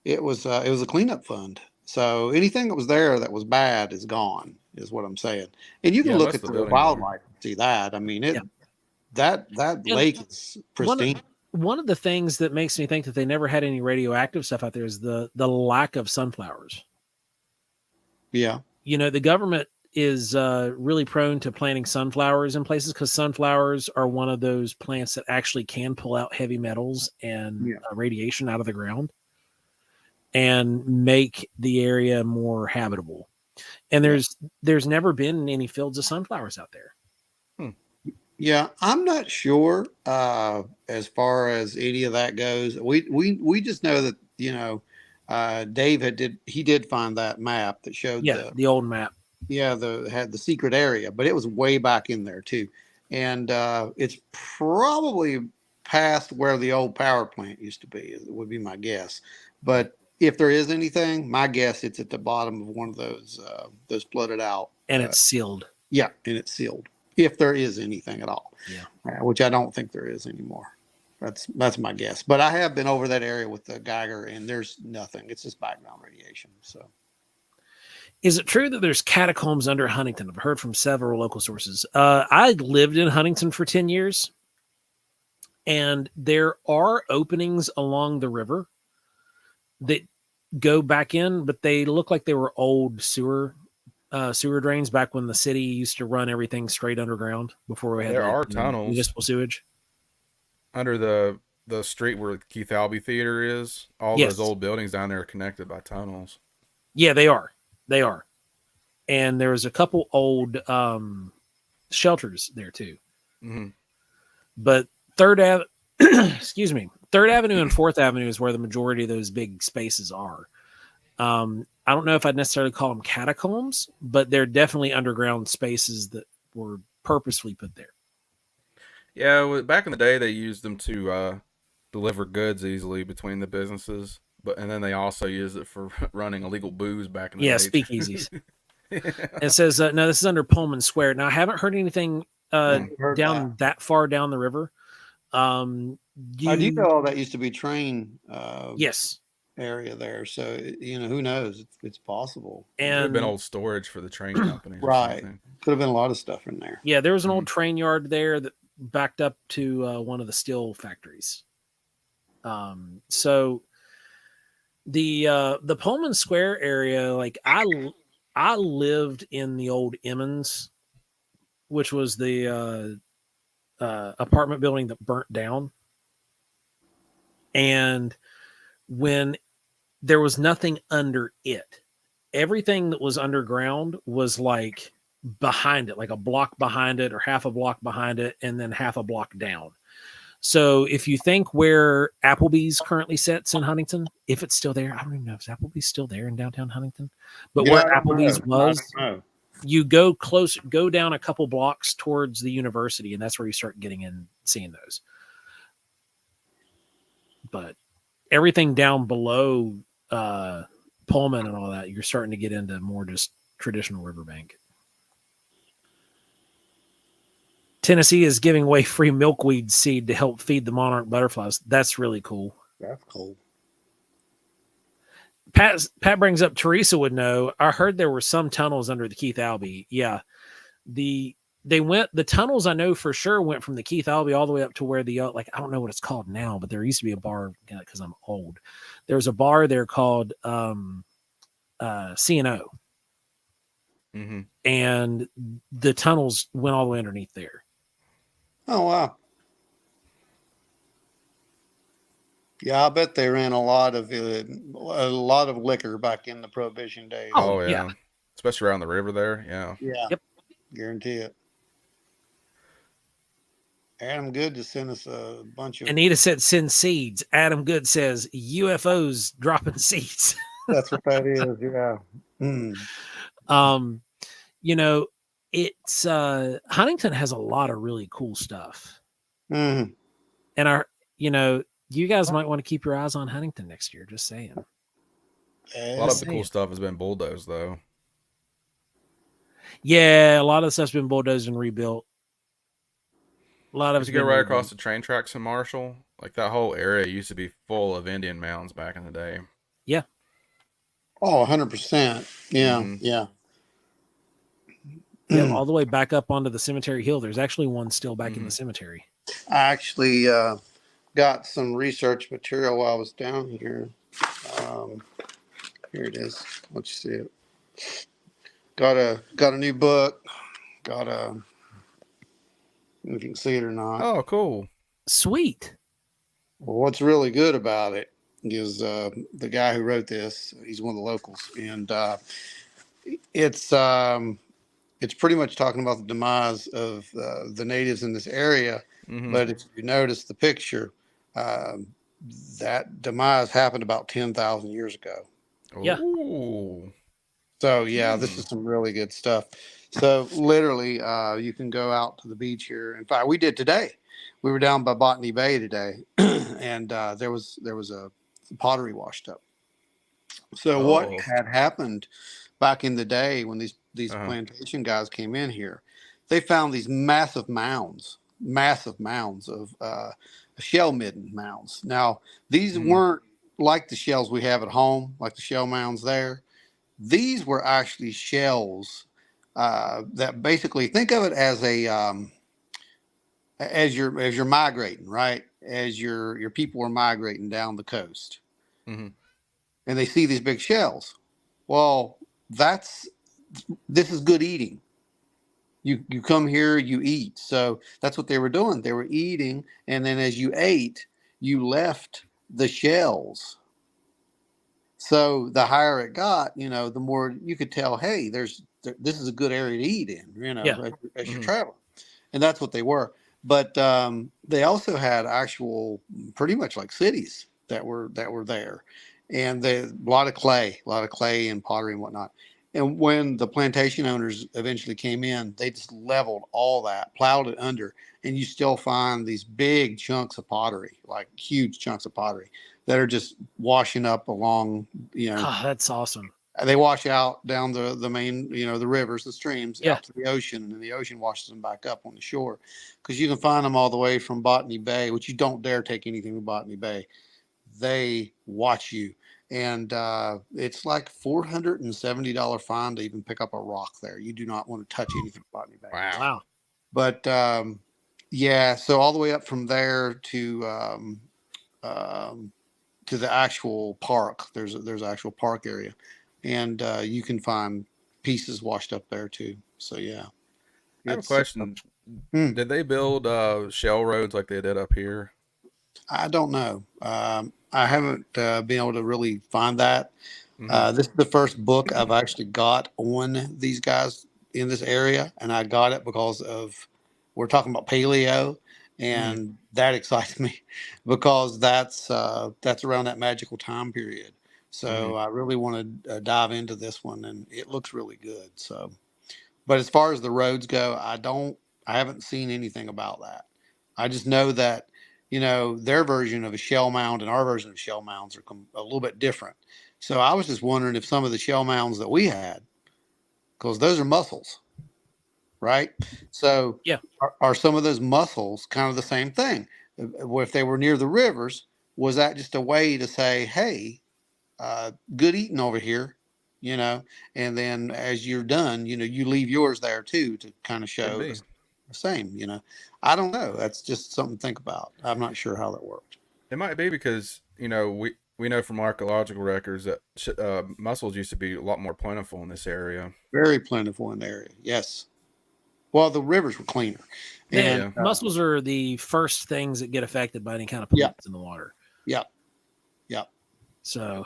it was a cleanup fund. So anything that was there that was bad is gone, is what I'm saying. And you can look at the wildlife and see that. I mean, that lake is pristine. One of the things that makes me think that they never had any radioactive stuff out there is the lack of sunflowers. Yeah. The government is really prone to planting sunflowers in places because sunflowers are one of those plants that actually can pull out heavy metals and radiation out of the ground and make the area more habitable. And there's never been any fields of sunflowers out there. Yeah, I'm not sure as far as any of that goes. We just know that Dave did find that map that showed the old map. Yeah, had the secret area, but it was way back in there too. And it's probably past where the old power plant used to be. It would be my guess. But if there is anything, my guess it's at the bottom of one of those flooded out. And it's sealed. Yeah, and it's sealed. If there is anything at all. Yeah. Which I don't think there is anymore. That's my guess. But I have been over that area with the Geiger, and there's nothing. It's just background radiation. So, is it true that there's catacombs under Huntington? I've heard from several local sources. I lived in Huntington for 10 years, and there are openings along the river that go back in, but they look like they were old sewer drains back when the city used to run everything straight underground before we had tunnels municipal sewage under the street where Keith Albee Theater is. All those old buildings down there are connected by tunnels. Yeah, they are. And there's a couple old shelters there too. Mm-hmm. But Third Avenue and Fourth Avenue is where the majority of those big spaces are. I don't know if I'd necessarily call them catacombs, but they're definitely underground spaces that were purposefully put there. Yeah, back in the day, they used them to deliver goods easily between the businesses, and then they also used it for running illegal booze back in the day. Yeah, speakeasies. It says, no, this is under Pullman Square. Now, I haven't heard anything down that far down the river. I do know all that used to be train. Yes. Area there, so who knows? It's possible. And could have been old storage for the train company, right? Could have been a lot of stuff in there. Yeah, there was an old train yard there that backed up to one of the steel factories. So the Pullman Square area, like I lived in the old Emmons, which was the apartment building that burnt down, and when there was nothing under it, everything that was underground was like behind it, like a block behind it or half a block behind it, and then half a block down. So if you think where Applebee's currently sits in Huntington, if it's still there, I don't even know if Applebee's still there in downtown Huntington, but where Applebee's was, you go down a couple blocks towards the university, and that's where you start getting in, seeing those. But everything down below Pullman and all that, you're starting to get into more just traditional riverbank. Tennessee is giving away free milkweed seed to help feed the monarch butterflies. That's really cool. That's cool. Pat brings up Teresa would know. I heard there were some tunnels under the Keith Albee. Yeah. The tunnels I know for sure went from the Keith Albee all the way up to where I don't know what it's called now, but there used to be a bar because I'm old. There's a bar there called C&O. Mm-hmm. And the tunnels went all the way underneath there. Oh, wow. Yeah, I bet they ran a lot of liquor back in the Prohibition days. Oh yeah. Especially around the river there. Yeah. Yeah. Yep. Guarantee it. Adam Good to send us a bunch of. Anita said send seeds. Adam Good says UFOs dropping seeds. That's what that is. Yeah. It's Huntington has a lot of really cool stuff. Mm-hmm. And you guys might want to keep your eyes on Huntington next year. Just saying. A lot of the cool stuff has been bulldozed, though. Yeah, a lot of the stuff's been bulldozed and rebuilt. A lot of it's go right across the train tracks in Marshall. Like that whole area used to be full of Indian mounds back in the day. Yeah. Oh, 100%. Yeah. Mm-hmm. Yeah. Yeah, all the way back up onto the Cemetery Hill. There's actually one still back in the cemetery. I actually got some research material while I was down here. Here it is. Let you see it. Got a new book. If you can see it or not. Oh, cool. Sweet. Well, what's really good about it is the guy who wrote this. He's one of the locals, and it's pretty much talking about the demise of the natives in this area. Mm-hmm. But if you notice the picture, that demise happened about 10,000 years ago. Yeah. Ooh. So yeah, this is some really good stuff. So literally, you can go out to the beach here. In fact, we did today. We were down by Botany Bay today, and there was a pottery washed up. So what Oh. had happened back in the day when these Uh-huh. plantation guys came in here, they found these massive mounds of shell midden mounds. Now these Mhm. weren't like the shells we have at home, like the shell mounds there. These were actually shells that basically, think of it as a as you're migrating, right? As your people are migrating down the coast, Mhm. and they see these big shells. Well, this is good eating. You come here, you eat. So that's what they were doing. They were eating, and then as you ate, you left the shells. So the higher it got, the more you could tell, hey, this is a good area to eat in, Yeah. as you're Mhm. traveling. And that's what they were. But they also had actual, pretty much like cities that were there, and a lot of clay and pottery and whatnot. And when the plantation owners eventually came in, they just leveled all that, plowed it under, and you still find these big chunks of pottery, like huge chunks of pottery that are just washing up along, Oh, that's awesome. they wash out down the main, the rivers, the streams Yeah. out to the ocean, and then the ocean washes them back up on the shore, because you can find them all the way from Botany Bay, which you don't dare take anything to Botany Bay. They watch you, and it's like $470 fine to even pick up a rock there. You do not want to touch anything Botany Bay. Wow. Wow. But yeah, so all the way up from there to the actual park. There's an actual park area, and you can find pieces washed up there too. So yeah, I have a it's question. hmm, Did they build shell roads like they did up here? I don't know. I haven't been able to really find that. Mhm. This is the first book I've actually got on these guys in this area, and I got it because of we're talking about paleo, Mhm. and that excites me because that's around that magical time period. So Mhm. I really want to dive into this one, and it looks really good. So, but as far as the roads go, I haven't seen anything about that. I just know that their version of a shell mound and our version of shell mounds are a little bit different. So I was just wondering if some of the shell mounds that we had, because those are mussels, right? So Yeah. are some of those mussels kind of the same thing? If they were near the rivers, was that just a way to say, hey, good eating over here, and then as you're done, you leave yours there too to kind of Could show be. the same, I don't know. That's just something to think about. I'm not sure how that worked. It might be because we know from archaeological records that mussels used to be a lot more plentiful in this area. Very plentiful in the area. Yes. Well, the rivers were cleaner. The And Yeah. mussels are the first things that get affected by any kind of yeah, pollutants in the water. yeah, yeah. So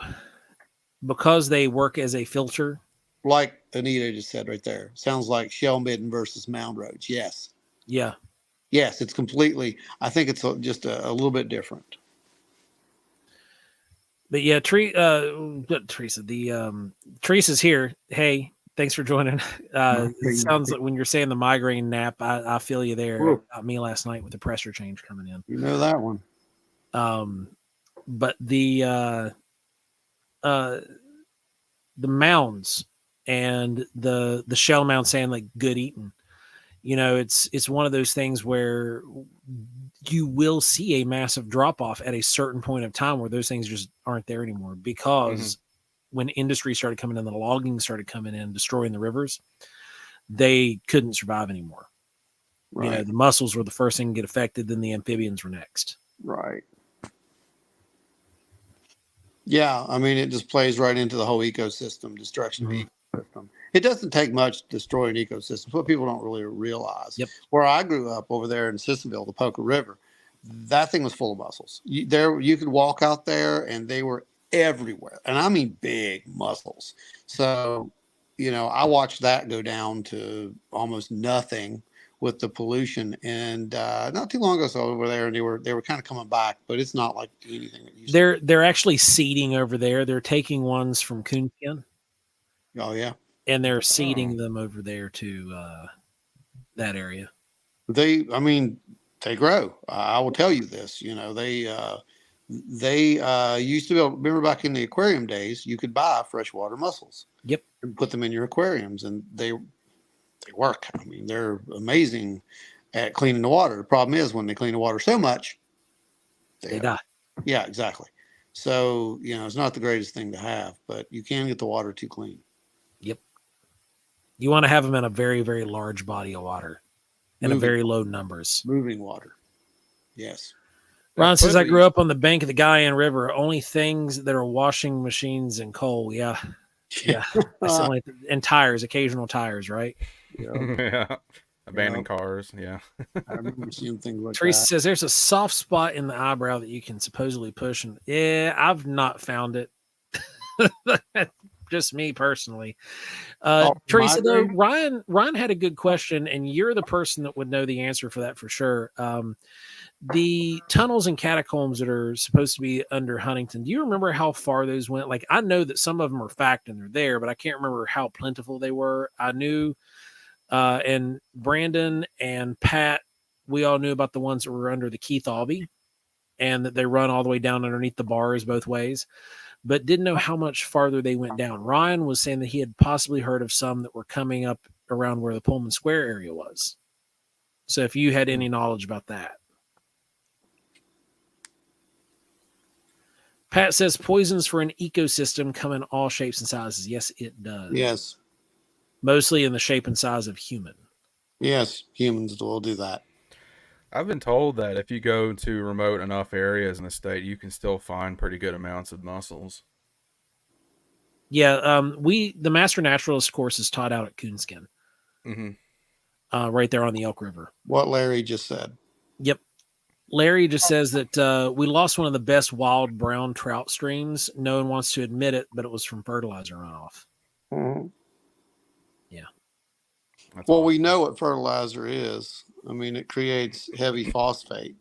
because they work as a filter. Like Anita just said right there. Sounds like shell midden versus mound roads. Yes. Yeah. Yes, it's completely, I think it's just a little bit different. But yeah, Teresa, Teresa's here. Hey, thanks for joining. It sounds like when you're saying the migraine nap, I feel you there. Whoa. Got me last night with the pressure change coming in. You know that one. But the mounds and the shell mound saying like good eating, it's one of those things where you will see a massive drop off at a certain point of time where those things just aren't there anymore, because when industry started coming in, the logging started coming in, destroying the rivers, they couldn't survive anymore. Right. The mussels were the first thing to get affected, then the amphibians were next. Right. Yeah, I mean, it just plays right into the whole ecosystem, destruction of the ecosystem. It doesn't take much to destroy an ecosystem. What people don't really realize. Yep. Where I grew up over there in Sissonville, the Poker River, that thing was full of mussels. You could walk out there, and they were everywhere, and I mean big mussels. So, I watched that go down to almost nothing with the pollution, and not too long ago, so over there, and they were kind of coming back, but it's not like anything that used to. They're actually seeding over there. They're taking ones from Coonskin, Oh yeah, and they're seeding them over there to that area. I mean, They grow. I will tell you this. You know, they used to be able. Remember back in the aquarium days, you could buy freshwater mussels. Yep. And put them in your aquariums, and they work. I mean, they're amazing at cleaning the water. The problem is when they clean the water so much, They die. Yeah, exactly. So, you know, it's not the greatest thing to have, but you can get the water too clean. Yep. You want to have them in a very, very large body of water and a very low numbers. Moving water. Yes. Ron says, I grew up on the bank of the Guyan River. Only things that are washing machines and coal. Yeah. Yeah. And tires, occasional tires, right? Yeah. Abandoned cars. Yeah. I remember seeing things like Teresa that. says there's a soft spot in the eyebrow that you can supposedly push. And yeah, I've not found it. Just me personally. Teresa, though, Ryan had a good question, and you're the person that would know the answer for that for sure. The tunnels and catacombs that are supposed to be under Huntington, do you remember how far those went? Like, I know that some of them are fact and they're there, but I can't remember how plentiful they were. I knew, and Brandon and Pat, we all knew about the ones that were under the Keith Albee and that they run all the way down underneath the bars both ways, but didn't know how much farther they went down. Ryan was saying that he had possibly heard of some that were coming up around where the Pullman Square area was. So if you had any knowledge about that. Pat says poisons for an ecosystem come in all shapes and sizes. Yes, it does. Yes. Mostly in the shape and size of human. Yes, humans will do that. I've been told that if you go to remote enough areas in the state, you can still find pretty good amounts of mussels. Yeah, the Master Naturalist course is taught out at Coonskin. Mm-hmm. Right there on the Elk River. What Larry just said. Yep. Larry just says that we lost one of the best wild brown trout streams. No one wants to admit it, but it was from fertilizer runoff. Mm-hmm. Yeah. Well, we know what fertilizer is. I mean, it creates heavy phosphate.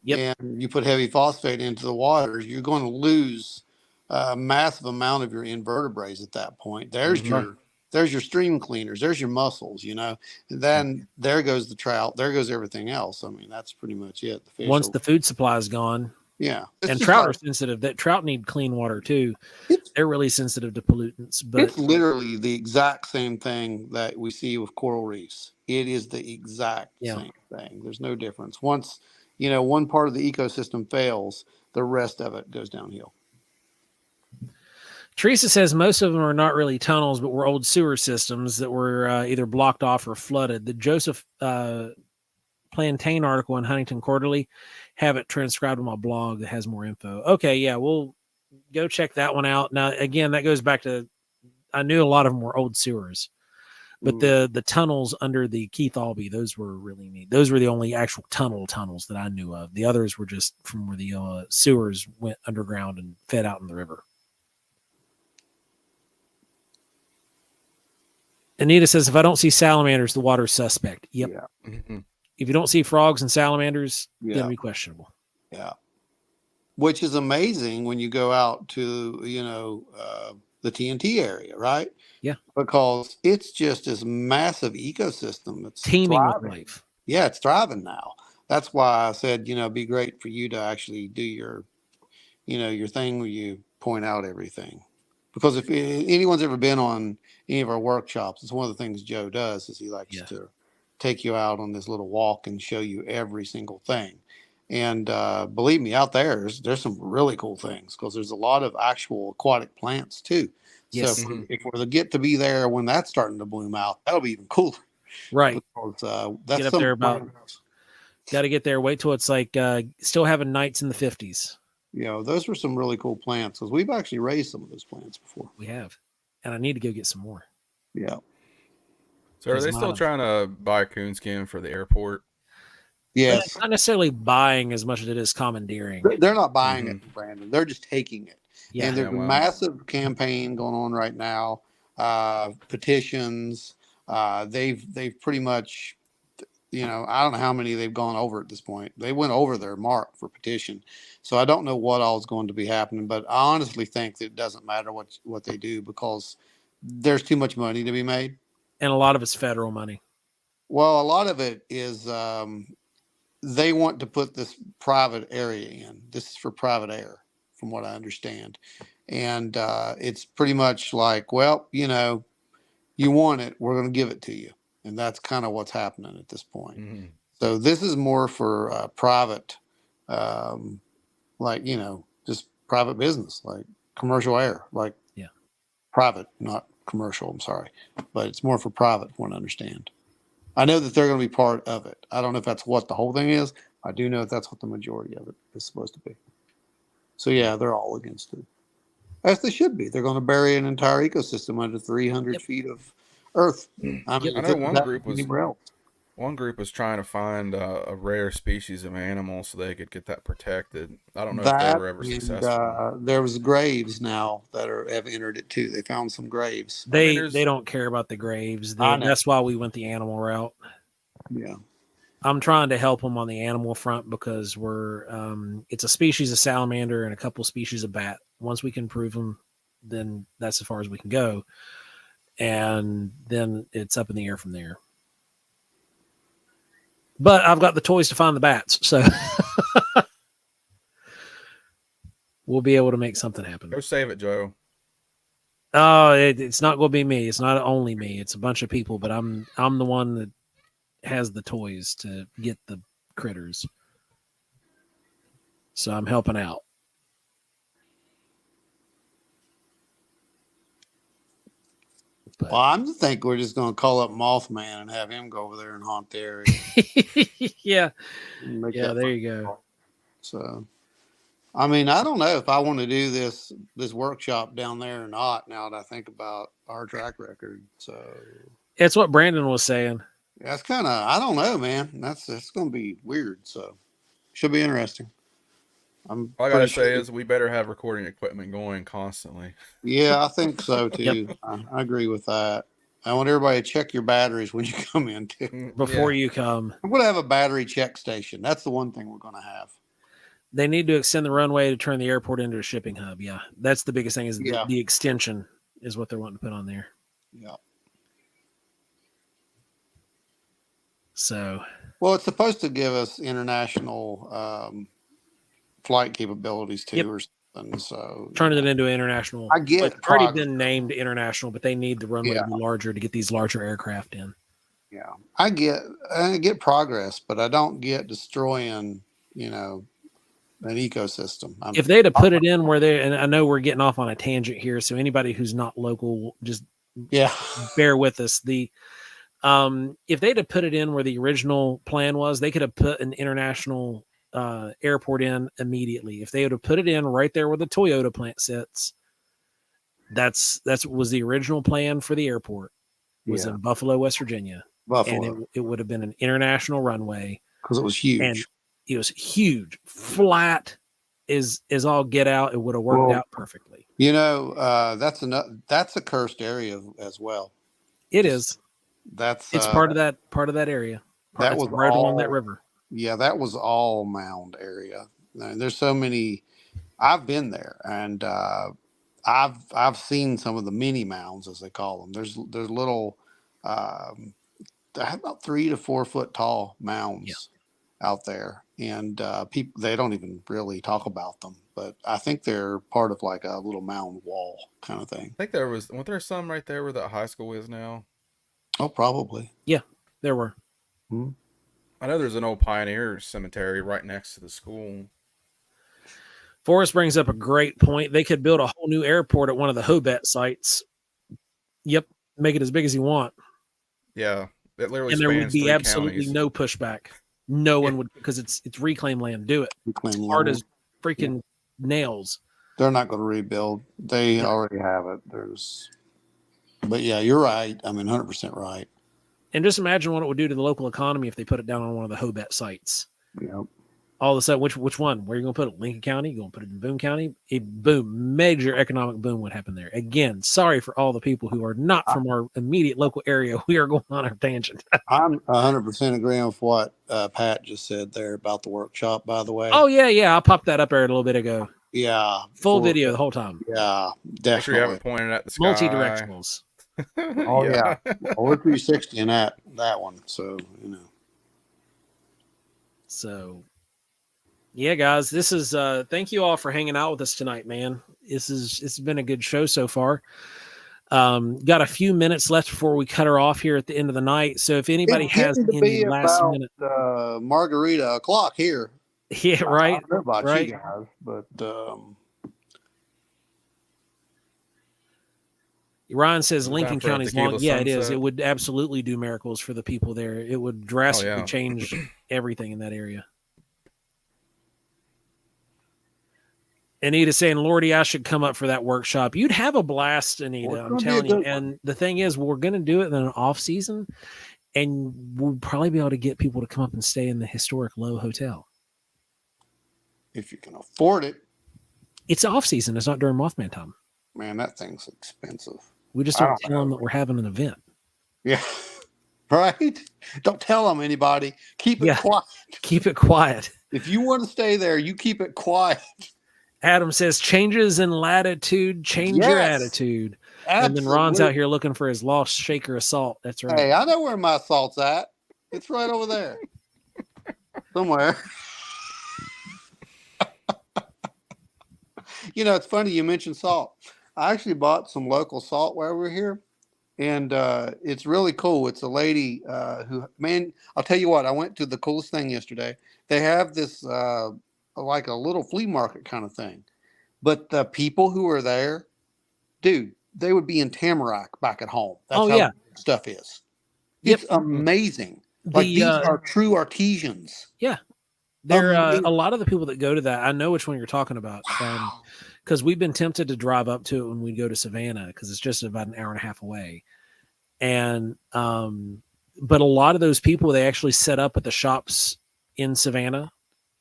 Yep. And you put heavy phosphate into the water, you're going to lose a massive amount of your invertebrates at that point. There's your stream cleaners, there's your mussels, you know. And then there goes the trout, there goes everything else. I mean, that's pretty much it. Once the food supply is gone. Yeah. And trout are sensitive. That trout need clean water too. They're really sensitive to pollutants. But it's literally the exact same thing that we see with coral reefs. It is the exact same thing. There's no difference. Once, you know, one part of the ecosystem fails, the rest of it goes downhill. Teresa says most of them are not really tunnels, but were old sewer systems that were either blocked off or flooded. The Joseph Plantain article in Huntington Quarterly, have it transcribed on my blog that has more info. Okay, yeah, we'll go check that one out. Now, again, that goes back to, I knew a lot of them were old sewers, but the tunnels under the Keith Albee, those were really neat. Those were the only actual tunnels that I knew of. The others were just from where the sewers went underground and fed out in the river. Anita says, if I don't see salamanders, the water's suspect. Yep. Yeah. Mm-hmm. If you don't see frogs and salamanders, then be questionable. Yeah. Which is amazing when you go out to, you know, the TNT area, right? Yeah. Because it's just this massive ecosystem. It's teeming thriving. with life. Yeah, it's thriving now. That's why I said, you know, it'd be great for you to actually do your, you know, your thing where you point out everything. Because if anyone's ever been on any of our workshops, it's one of the things Joe does is he likes to take you out on this little walk and show you every single thing. And believe me, out there's some really cool things because there's a lot of actual aquatic plants too. Yes. So if we're to get to be there when that's starting to bloom out, that'll be even cooler. Right. Because, that's get up there about. Got to get there. Wait till it's like still having nights in the 50s. You know, those were some really cool plants because we've actually raised some of those plants before. We have, and I need to go get some more. Yeah. So are they still trying to buy coonskin for the airport? Yes. Not necessarily buying as much as it is commandeering. They're not buying it, Brandon. They're just taking it. Yeah. And there's a massive campaign going on right now. Petitions. They've pretty much, you know, I don't know how many they've gone over at this point. They went over their mark for petition. So I don't know what all is going to be happening, but I honestly think that it doesn't matter what they do because there's too much money to be made. And a lot of it's federal money. Well, a lot of it is they want to put this private area in. This is for private air, from what I understand. And it's pretty much like, well, you know, you want it, we're going to give it to you. And that's kind of what's happening at this point. Mhm. So this is more for private, like, you know, just private business, like commercial air, like Yeah. private, not commercial. I'm sorry, but it's more for private, from what I understand. I know that they're going to be part of it. I don't know if that's what the whole thing is. I do know that that's what the majority of it is supposed to be. So yeah, they're all against it, as they should be. They're going to bury an entire ecosystem under 300 Yep. feet of earth. I mean, I if know it one was group was anywhere else. one group was trying to find a rare species of animal so they could get that protected. I don't know if they That were ever and successful. there was graves now that have entered it too. They found some graves. I mean, They there's- they don't care about the graves. I know. That's why we went the animal route. Yeah. I'm trying to help them on the animal front because we're it's a species of salamander and a couple species of bat. Once we can prove them, then that's as far as we can go, and then it's up in the air from there. But I've got the toys to find the bats, so we'll be able to make something happen. Go save it, Joe. Oh, it's not going to be me. It's not only me. It's a bunch of people, but I'm the one that has the toys to get the critters. So I'm helping out. But Well, I think we're just going to call up Mothman and have him go over there and haunt the area. yeah, and make yeah, that there fun. you go. So, I mean, I don't know if I want to do this workshop down there or not. Now that I think about our track record, so It's what Brandon was saying. that's kind of, I don't know, man. It's going to be weird. So, should be interesting. I'm All I gotta pretty say sure- is we better have recording equipment going constantly. yeah, I think so too. I agree with that. I want everybody to check your batteries when you come in too. Before you come, I'm going to have a battery check station. That's the one thing we're going to have. they need to extend the runway to turn the airport into a shipping hub. Yeah, that's the biggest thing. Is Yeah. the extension is what they're wanting to put on there. Yeah. So Well, it's supposed to give us international flight capabilities too, Yep. or something. So turning it into an international. I get It's already progress. been named international, but they need the runway to be larger to get these larger aircraft in. Yeah, I get progress, but I don't get destroying, you know, an ecosystem. If they'd have put it in where they, and I know we're getting off on a tangent here, so anybody who's not local, just yeah, bear with us. If they'd have put it in where the original plan was, they could have put an international airport in immediately. If they would have put it in right there where the Toyota plant sits, that's was the original plan for the airport. Was in Buffalo, West Virginia, Buffalo, and it would have been an international runway because it was huge. and it was huge, flat is all get out. It would have worked Well, out perfectly. You know, that's a cursed area as well. It is. That's It's part of that area. that It's was right along all- that river. Yeah, that was all mound area. And there's so many. I've been there, and I've seen some of the mini mounds, as they call them. There's little, they have about 3 to 4 foot tall mounds out there, and people, they don't even really talk about them, but I think they're part of like a little mound wall kind of thing. I think weren't there some right there where that high school is now? Oh, probably. There were. I know there's an old pioneer cemetery right next to the school. Forrest brings up a great point. They could build a whole new airport at one of the Hobet sites. Yep, make it as big as you want, Yeah, it literally and there would spans be 3 absolutely counties. no pushback. No one would, because it's reclaimed land. Do it. Reclaim Hard land. as freaking nails. They're not going to rebuild. They already have it. But yeah, you're right. I mean, 100% right. And just imagine what it would do to the local economy if they put it down on one of the Hobet sites. Yep. All of a sudden, which one? Where are you going to put it? Lincoln County? You going to put it in Boone County? A boom, major economic boom would happen there. Again, sorry for all the people who are not from our immediate local area. We are going on our tangent. I'm 100% agreeing with what Pat just said there about the workshop, by the way. Oh, yeah. I popped that up there a little bit ago. yeah. Full For- video the whole time. Yeah, Make sure you have definitely. it pointed at the sky. Multi-directionals. Oh, yeah. We're 360 in that one. So, you know. So, yeah, guys, this is thank you all for hanging out with us tonight, man. It's been a good show so far. Got a few minutes left before we cut her off here at the end of the night. So if anybody It's has getting to any be last about minute, margarita o'clock here. yeah, right, I don't know about right. you guys, but Ryan says Is it time Lincoln for a County's long. tequila Yeah, it is. sunset? It would absolutely do miracles for the people there. It would drastically change everything in that area. Anita saying, Lordy, I should come up for that workshop. You'd have a blast, Anita. Well, it's I'm gonna be a telling you. good one. And the thing is, we're going to do it in an off season, and we'll probably be able to get people to come up and stay in the historic Low Hotel. if you can afford it, It's off season. It's not during Mothman time. man, that thing's expensive. We just I don't don't tell them know. that we're having an event. Yeah, right. Don't tell them anybody. Keep it Yeah. quiet. Keep it quiet. If you want to stay there, you keep it quiet. Adam says changes in latitude change your Yes. attitude. And then Ron's out here looking for his lost shaker of salt. That's right. Hey, I know where my salt's at. It's right over there. Somewhere. You know, it's funny you mentioned salt. I actually bought some local salt while we were here, and it's really cool. It's a lady who, man, I'll tell you what, I went to the coolest thing yesterday. They have this like a little flea market kind of thing, but the people who are there, dude, they would be in Tamarack back at home. That's Oh, how yeah. stuff is. Yep. It's amazing. Like The, these are true artisans. There, Amazing. a lot of the people that go to that, I know which one you're talking about. Wow. Because we've been tempted to drive up to it when we go to Savannah, because it's just about an hour and a half away. And, but a lot of those people, they actually set up at the shops in Savannah,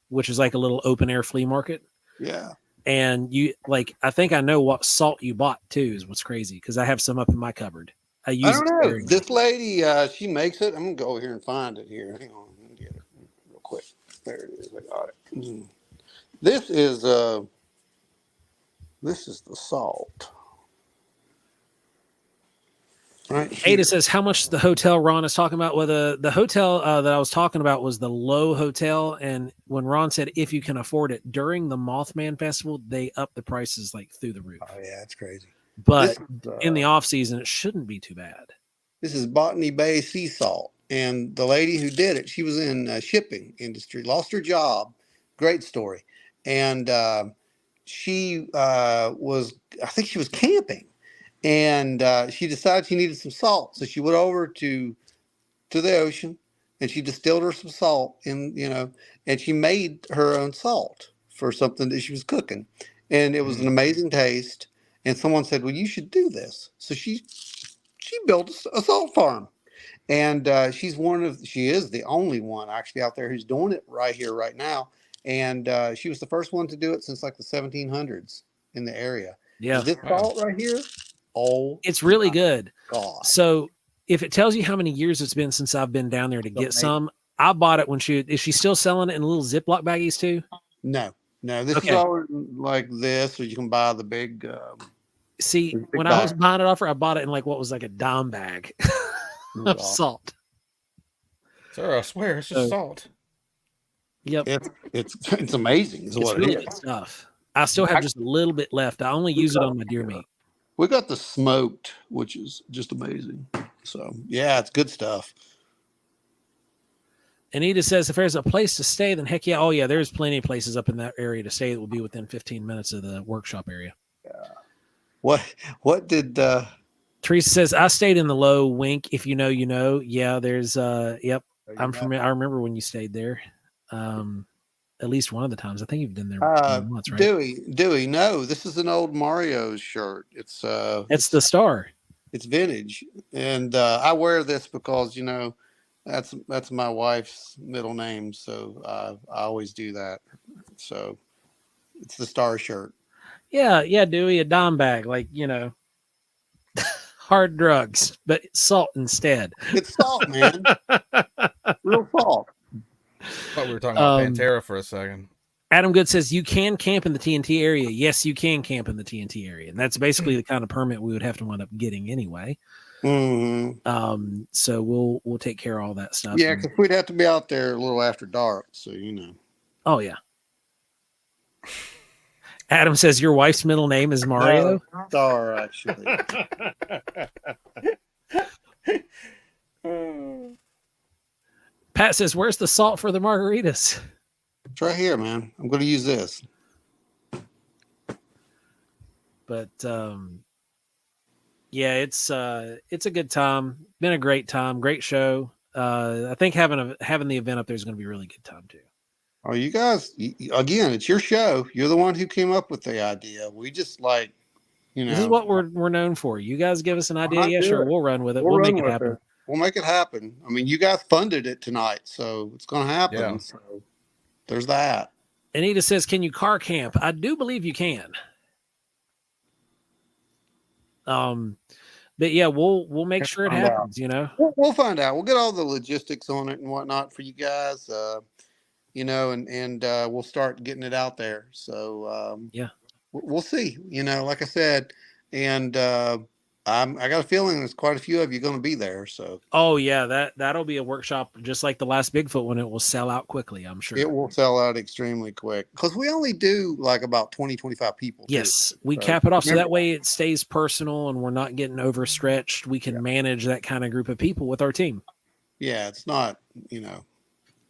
which is like a little open air flea market. Yeah. And you like, I think I know what salt you bought too, is what's crazy, because I have some up in my cupboard. I use I don't it know. sparingly. This lady, she makes it. I'm gonna go over here and find it here. Hang on, let me get it real quick. There it is. I got it. This is the salt. Right here. Ada says, how much the hotel Ron is talking about? Well, the hotel that I was talking about was the Low Hotel. And when Ron said, if you can afford it, during the Mothman Festival, they up the prices like through the roof. Oh yeah, that's crazy. But This is, in the off season, it shouldn't be too bad. This is Botany Bay Sea Salt, and the lady who did it, she was in shipping industry, lost her job. Great story, and she was, I think she was camping, and she decided she needed some salt, so she went over to the ocean, and she distilled her some salt, and and she made her own salt for something that she was cooking, and it was an amazing taste. And someone said, "Well, you should do this." So she built a salt farm, and she is the only one actually out there who's doing it right here, right now. And she was the first one to do it since like the 1700s in the area. Yeah. Is this salt right here? Oh, It's really good. God. So if it tells you how many years it's been since I've been down there to get amazing. some, I bought it when is she still selling it in little Ziploc baggies too? No, this Okay. is all like this, or you can buy the big. See, Big when bag. I was buying it off her, I bought it in like what was like a dime bag of Wow. salt. Sir, I swear it's just So- salt. Yep. It's amazing. Is It's what really it good is. stuff. I still have just a little bit left. I only use it on my deer meat. We got the smoked, which is just amazing. So yeah, it's good stuff. Anita says if there's a place to stay, then heck yeah. Oh yeah, there's plenty of places up in that area to stay that will be within 15 minutes of the workshop area. What did Teresa says I stayed in the Low. Wink. If you know, you know. Yeah, there's yep. I'm familiar. I remember when you stayed there. At least one of the times. I think you've been there once, right? Dewey, no, this is an old Mario shirt. It's the star. It's vintage, and I wear this because that's my wife's middle name, so I always do that. So it's the star shirt. Yeah, Dewey, a dime bag, like hard drugs, but salt instead. It's salt, man. Real salt. I thought we were talking about Pantera for a second. Adam Good says you can camp in the TNT area. Yes, you can camp in the TNT area, and that's basically the kind of permit we would have to wind up getting anyway. Mm-hmm. So we'll take care of all that stuff. Yeah, because we'd have to be out there a little after dark, so you know. Oh yeah. Adam says your wife's middle name is Mario. No, Star, actually. Pat says, "Where's the salt for the margaritas?" It's right here, man. I'm going to use this. But yeah, it's a good time. Been a great time, great show. I think having the event up there is going to be a really good time too. Oh, you guys! Again, it's your show. You're the one who came up with the idea. We just like, you know, This is what we're known for. You guys give us an idea, yeah, sure, we'll run with it. We'll make it happen. We'll make it happen. I mean, you guys funded it tonight, so it's going to happen. Yeah. So there's that. Anita says, "Can you car camp?" I do believe you can. But yeah, we'll make sure it happens. You know, we'll find out. We'll get all the logistics on it and whatnot for you guys. You know, and we'll start getting it out there. So yeah, we'll see. You know, like I said, and I got a feeling there's quite a few of you going to be there. So oh yeah, that'll be a workshop just like the last Bigfoot one. It will sell out quickly, I'm sure. It will sell out extremely quick because we only do like about 20-25 people. Yes, we cap it off so that way it stays personal and we're not getting overstretched. We can manage that kind of group of people with our team. Yeah, it's not, you know,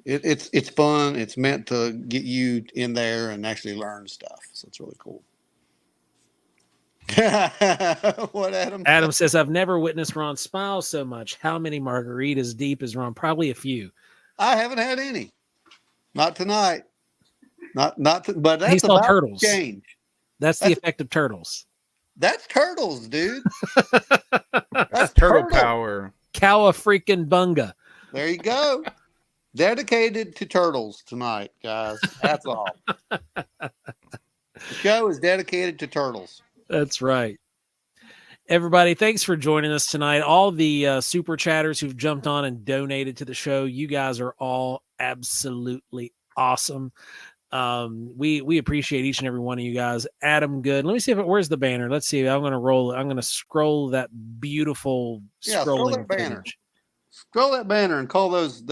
it's fun. It's meant to get you in there and actually learn stuff. So it's really cool. What Adam says, "I've never witnessed Ron smile so much. How many margaritas deep is Ron?" Probably a few. I haven't had any. Not tonight. But that's he saw turtles. Change. That's the effect of turtles. That's turtles, dude. That's turtle power. Cowa freaking bunga. There you go. Dedicated to turtles tonight, guys. That's all. The show is dedicated to turtles. That's right. Everybody, thanks for joining us tonight. All the super chatters who've jumped on and donated to the show, you guys are all absolutely awesome. We appreciate each and every one of you guys. Adam Good. Let me see where's the banner. Let's see. I'm going to roll it. I'm going to scroll that beautiful scrolling banner. Scroll that banner and call those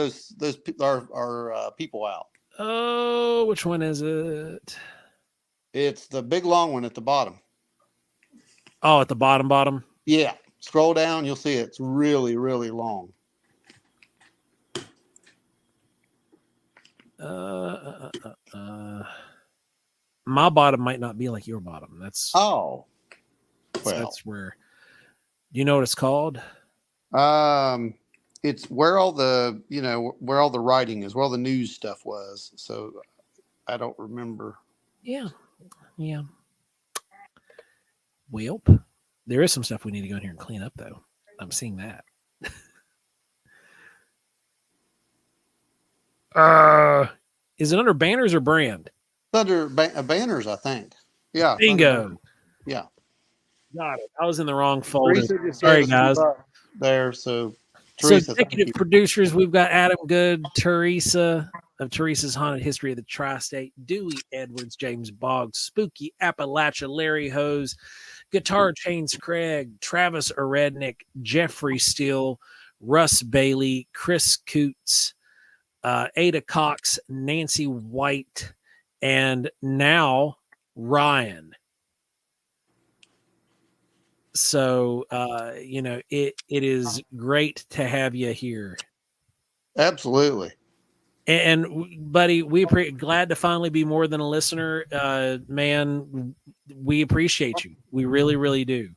our people out. Oh, which one is it? It's the big long one at the bottom. Oh, at the bottom? Yeah. Scroll down, you'll see it's really, really long. My bottom might not be like your bottom. That's well. That's where. Do you know what it's called? It's where all the where all the writing is, where all the news stuff was. So I don't remember. Yeah. Well, there is some stuff we need to go in here and clean up, though. I'm seeing that. Is it under banners or brand? It's under banners, I think. Yeah. Bingo. Yeah. Got it. I was in the wrong folder. Sorry, guys. There, so executive producers, we've got Adam Good, Teresa of Teresa's Haunted History of the Tri-State, Dewey Edwards, James Boggs, Spooky Appalachia, Larry Hose, Guitar Chains Craig, Travis Erednick, Jeffrey Steele, Russ Bailey, Chris Coots, Ada Cox, Nancy White, and now Ryan. So, it is great to have you here. Absolutely. And buddy, glad to finally be more than a listener. Man, we appreciate you. We really, really do.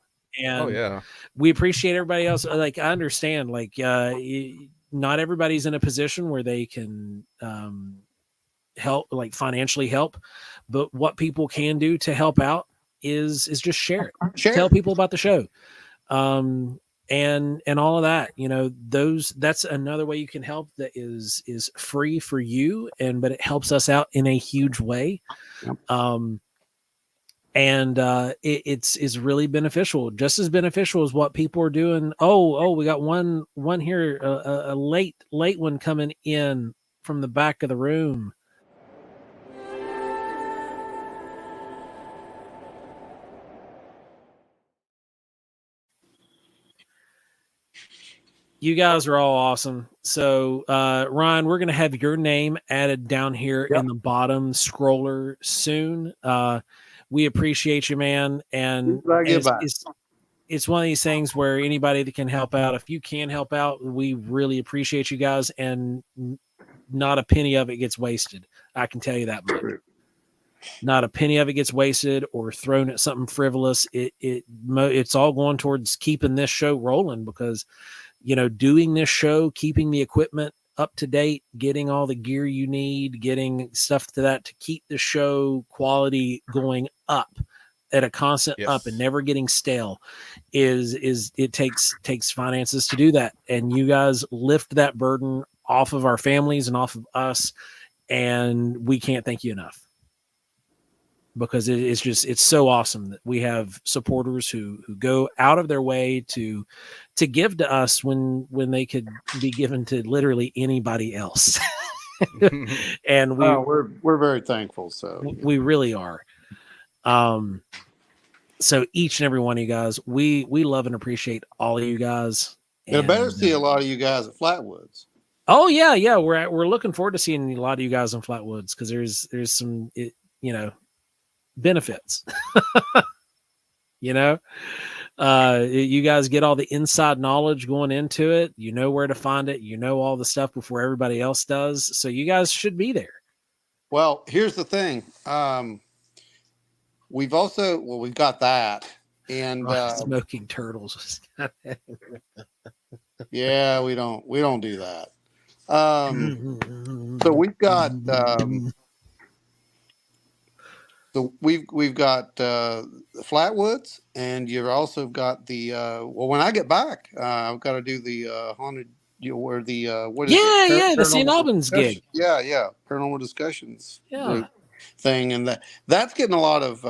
And we appreciate everybody else. Like, I understand, like, not everybody's in a position where they can help, like financially help, but what people can do to help out is just share it. Tell people about the show. And all of that, that's another way you can help that is free for you, but it helps us out in a huge way. Yep. It's really beneficial, just as beneficial as what people are doing. We got one here, a late one coming in from the back of the room. You guys are all awesome. So, Ryan, we're going to have your name added down here in the bottom scroller soon. We appreciate you, man. And it's one of these things where anybody that can help out, if you can help out, we really appreciate you guys. And not a penny of it gets wasted. I can tell you that much. Not a penny of it gets wasted or thrown at something frivolous. It's all going towards keeping this show rolling because, doing this show, keeping the equipment up to date, getting all the gear you need, getting stuff to keep the show quality going up at a constant up and never getting stale is it takes finances to do that. And you guys lift that burden off of our families and off of us. And we can't thank you enough. Because it's so awesome that we have supporters who go out of their way to give to us when they could be given to literally anybody else. And we're very thankful. So we really are. So each and every one of you guys, we love and appreciate all of you guys. And I better see a lot of you guys at Flatwoods. Oh yeah. We're looking forward to seeing a lot of you guys in Flatwoods because there's some benefits. You guys get all the inside knowledge going into it. You know where to find it. You know all the stuff before everybody else does. So you guys should be there. Well, here's the thing. We've got that. And smoking turtles. Yeah, we don't do that. So we've got we've got Flatwoods, and you've also got the when I get back, I've got to do the haunted. Where the what is it? The St. Albans gig. Yeah, paranormal discussions thing, and that's getting a lot of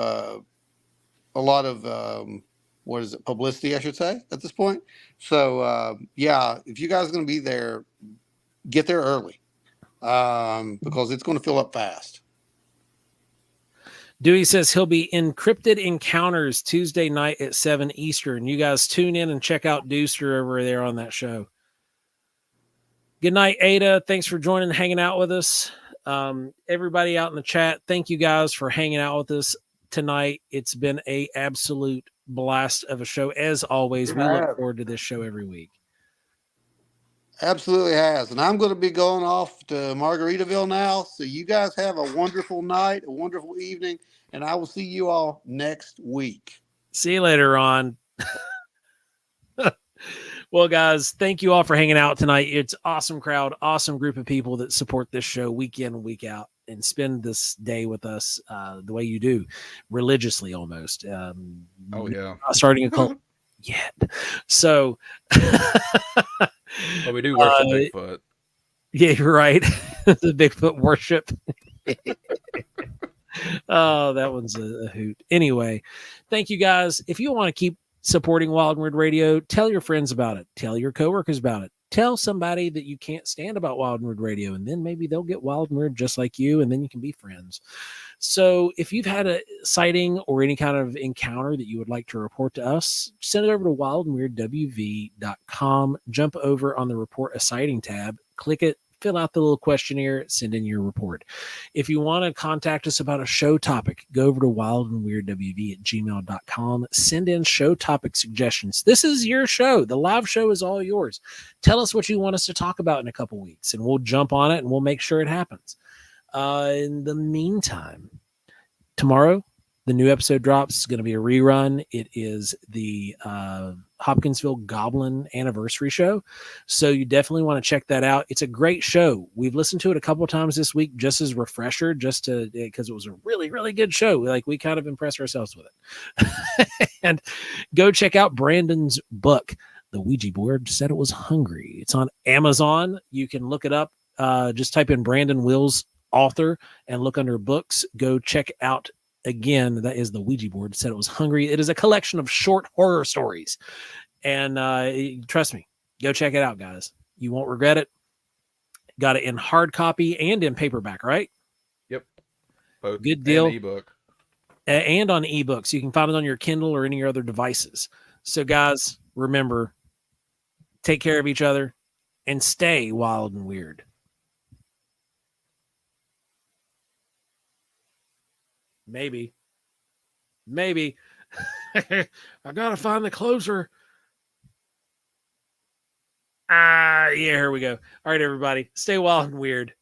what is it, publicity, I should say, at this point. So if you guys are going to be there, get there early because it's going to fill up fast. Dewey says he'll be Encrypted Encounters Tuesday night at 7 Eastern. You guys tune in and check out Deuster over there on that show. Good night, Ada. Thanks for joining and hanging out with us. Everybody out in the chat, thank you guys for hanging out with us tonight. It's been a absolute blast of a show. As always, we look forward to this show every week. Absolutely has. And I'm going to be going off to Margaritaville now. So you guys have a wonderful night, a wonderful evening, and I will see you all next week. See you later on. Well, guys, thank you all for hanging out tonight. It's awesome crowd, awesome group of people that support this show week in and week out and spend this day with us the way you do, religiously almost. Starting a cult yet. So we do worship Bigfoot. Yeah, you're right. The Bigfoot worship. Oh, that one's a hoot. Anyway, thank you guys. If you want to keep supporting Wild and Weird Radio, tell your friends about it. Tell your coworkers about it. Tell somebody that you can't stand about Wild and Weird Radio, and then maybe they'll get wild and weird just like you, and then you can be friends. So if you've had a sighting or any kind of encounter that you would like to report to us, send it over to wildandweirdwv.com. Jump over on the Report a Sighting tab, click it, fill out the little questionnaire, send in your report. If you want to contact us about a show topic, go over to wildandweirdwv@gmail.com. Send in show topic suggestions. This is your show. The live show is all yours. Tell us what you want us to talk about in a couple weeks, and we'll jump on it, and we'll make sure it happens. In the meantime, tomorrow, the new episode drops. It's going to be a rerun. It is the Hopkinsville Goblin anniversary show. So you definitely want to check that out. It's a great show. We've listened to it a couple of times this week just as refresher, because it was a really, really good show. Like, we kind of impressed ourselves with it. And go check out Brandon's book, The Ouija Board Said It Was Hungry. It's on Amazon. You can look it up. Just type in Brandon Wills author and look under books. Go check out. Again, that is The Ouija Board Said It Was Hungry. It is a collection of short horror stories. And trust me, go check it out, guys. You won't regret it. Got it in hard copy and in paperback, right? Yep. Both. Good deal. And ebook. And on ebooks. You can find it on your Kindle or any other devices. So, guys, remember, take care of each other, and stay wild and weird. Maybe. I gotta find the closer. Yeah, here we go. All right, everybody, stay wild and weird.